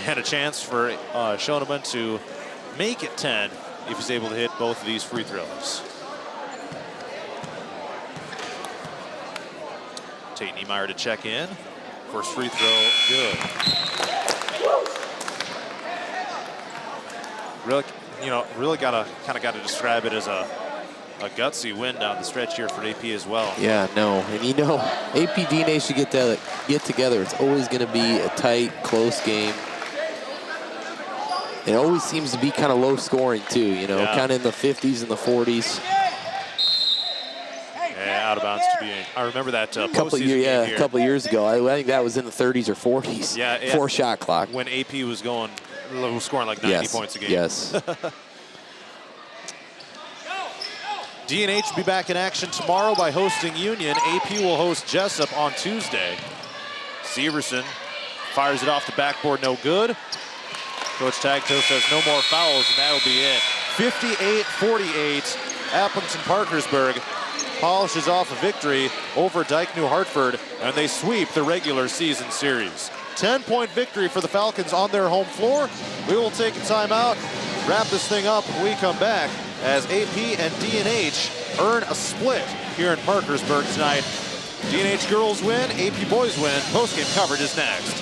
And a chance for Schoeneman to make it 10 if he's able to hit both of these free throws. Tate Niemeyer to check in. First free throw, good. Really got to describe it as a gutsy win down the stretch here for AP as well. Yeah, no, and AP DNH should get together. It's always going to be a tight, close game. It always seems to be kind of low scoring too, kind of in the 50s and the 40s. Yeah, out of bounds to be. I remember that a couple of years ago. I think that was in the 30s or 40s. Yeah, 4-shot clock. When AP was scoring like 90 points a game. Yes. DNH will be back in action tomorrow by hosting Union. AP will host Jessup on Tuesday. Severson fires it off the backboard, no good. Coach Tagto says no more fouls, and that'll be it. 58-48, Appleton Parkersburg polishes off a victory over Dike New Hartford, and they sweep the regular season series. 10-point victory for the Falcons on their home floor. We will take a timeout, wrap this thing up when we come back as AP and DNH earn a split here in Parkersburg tonight. DNH girls win, AP boys win. Postgame coverage is next.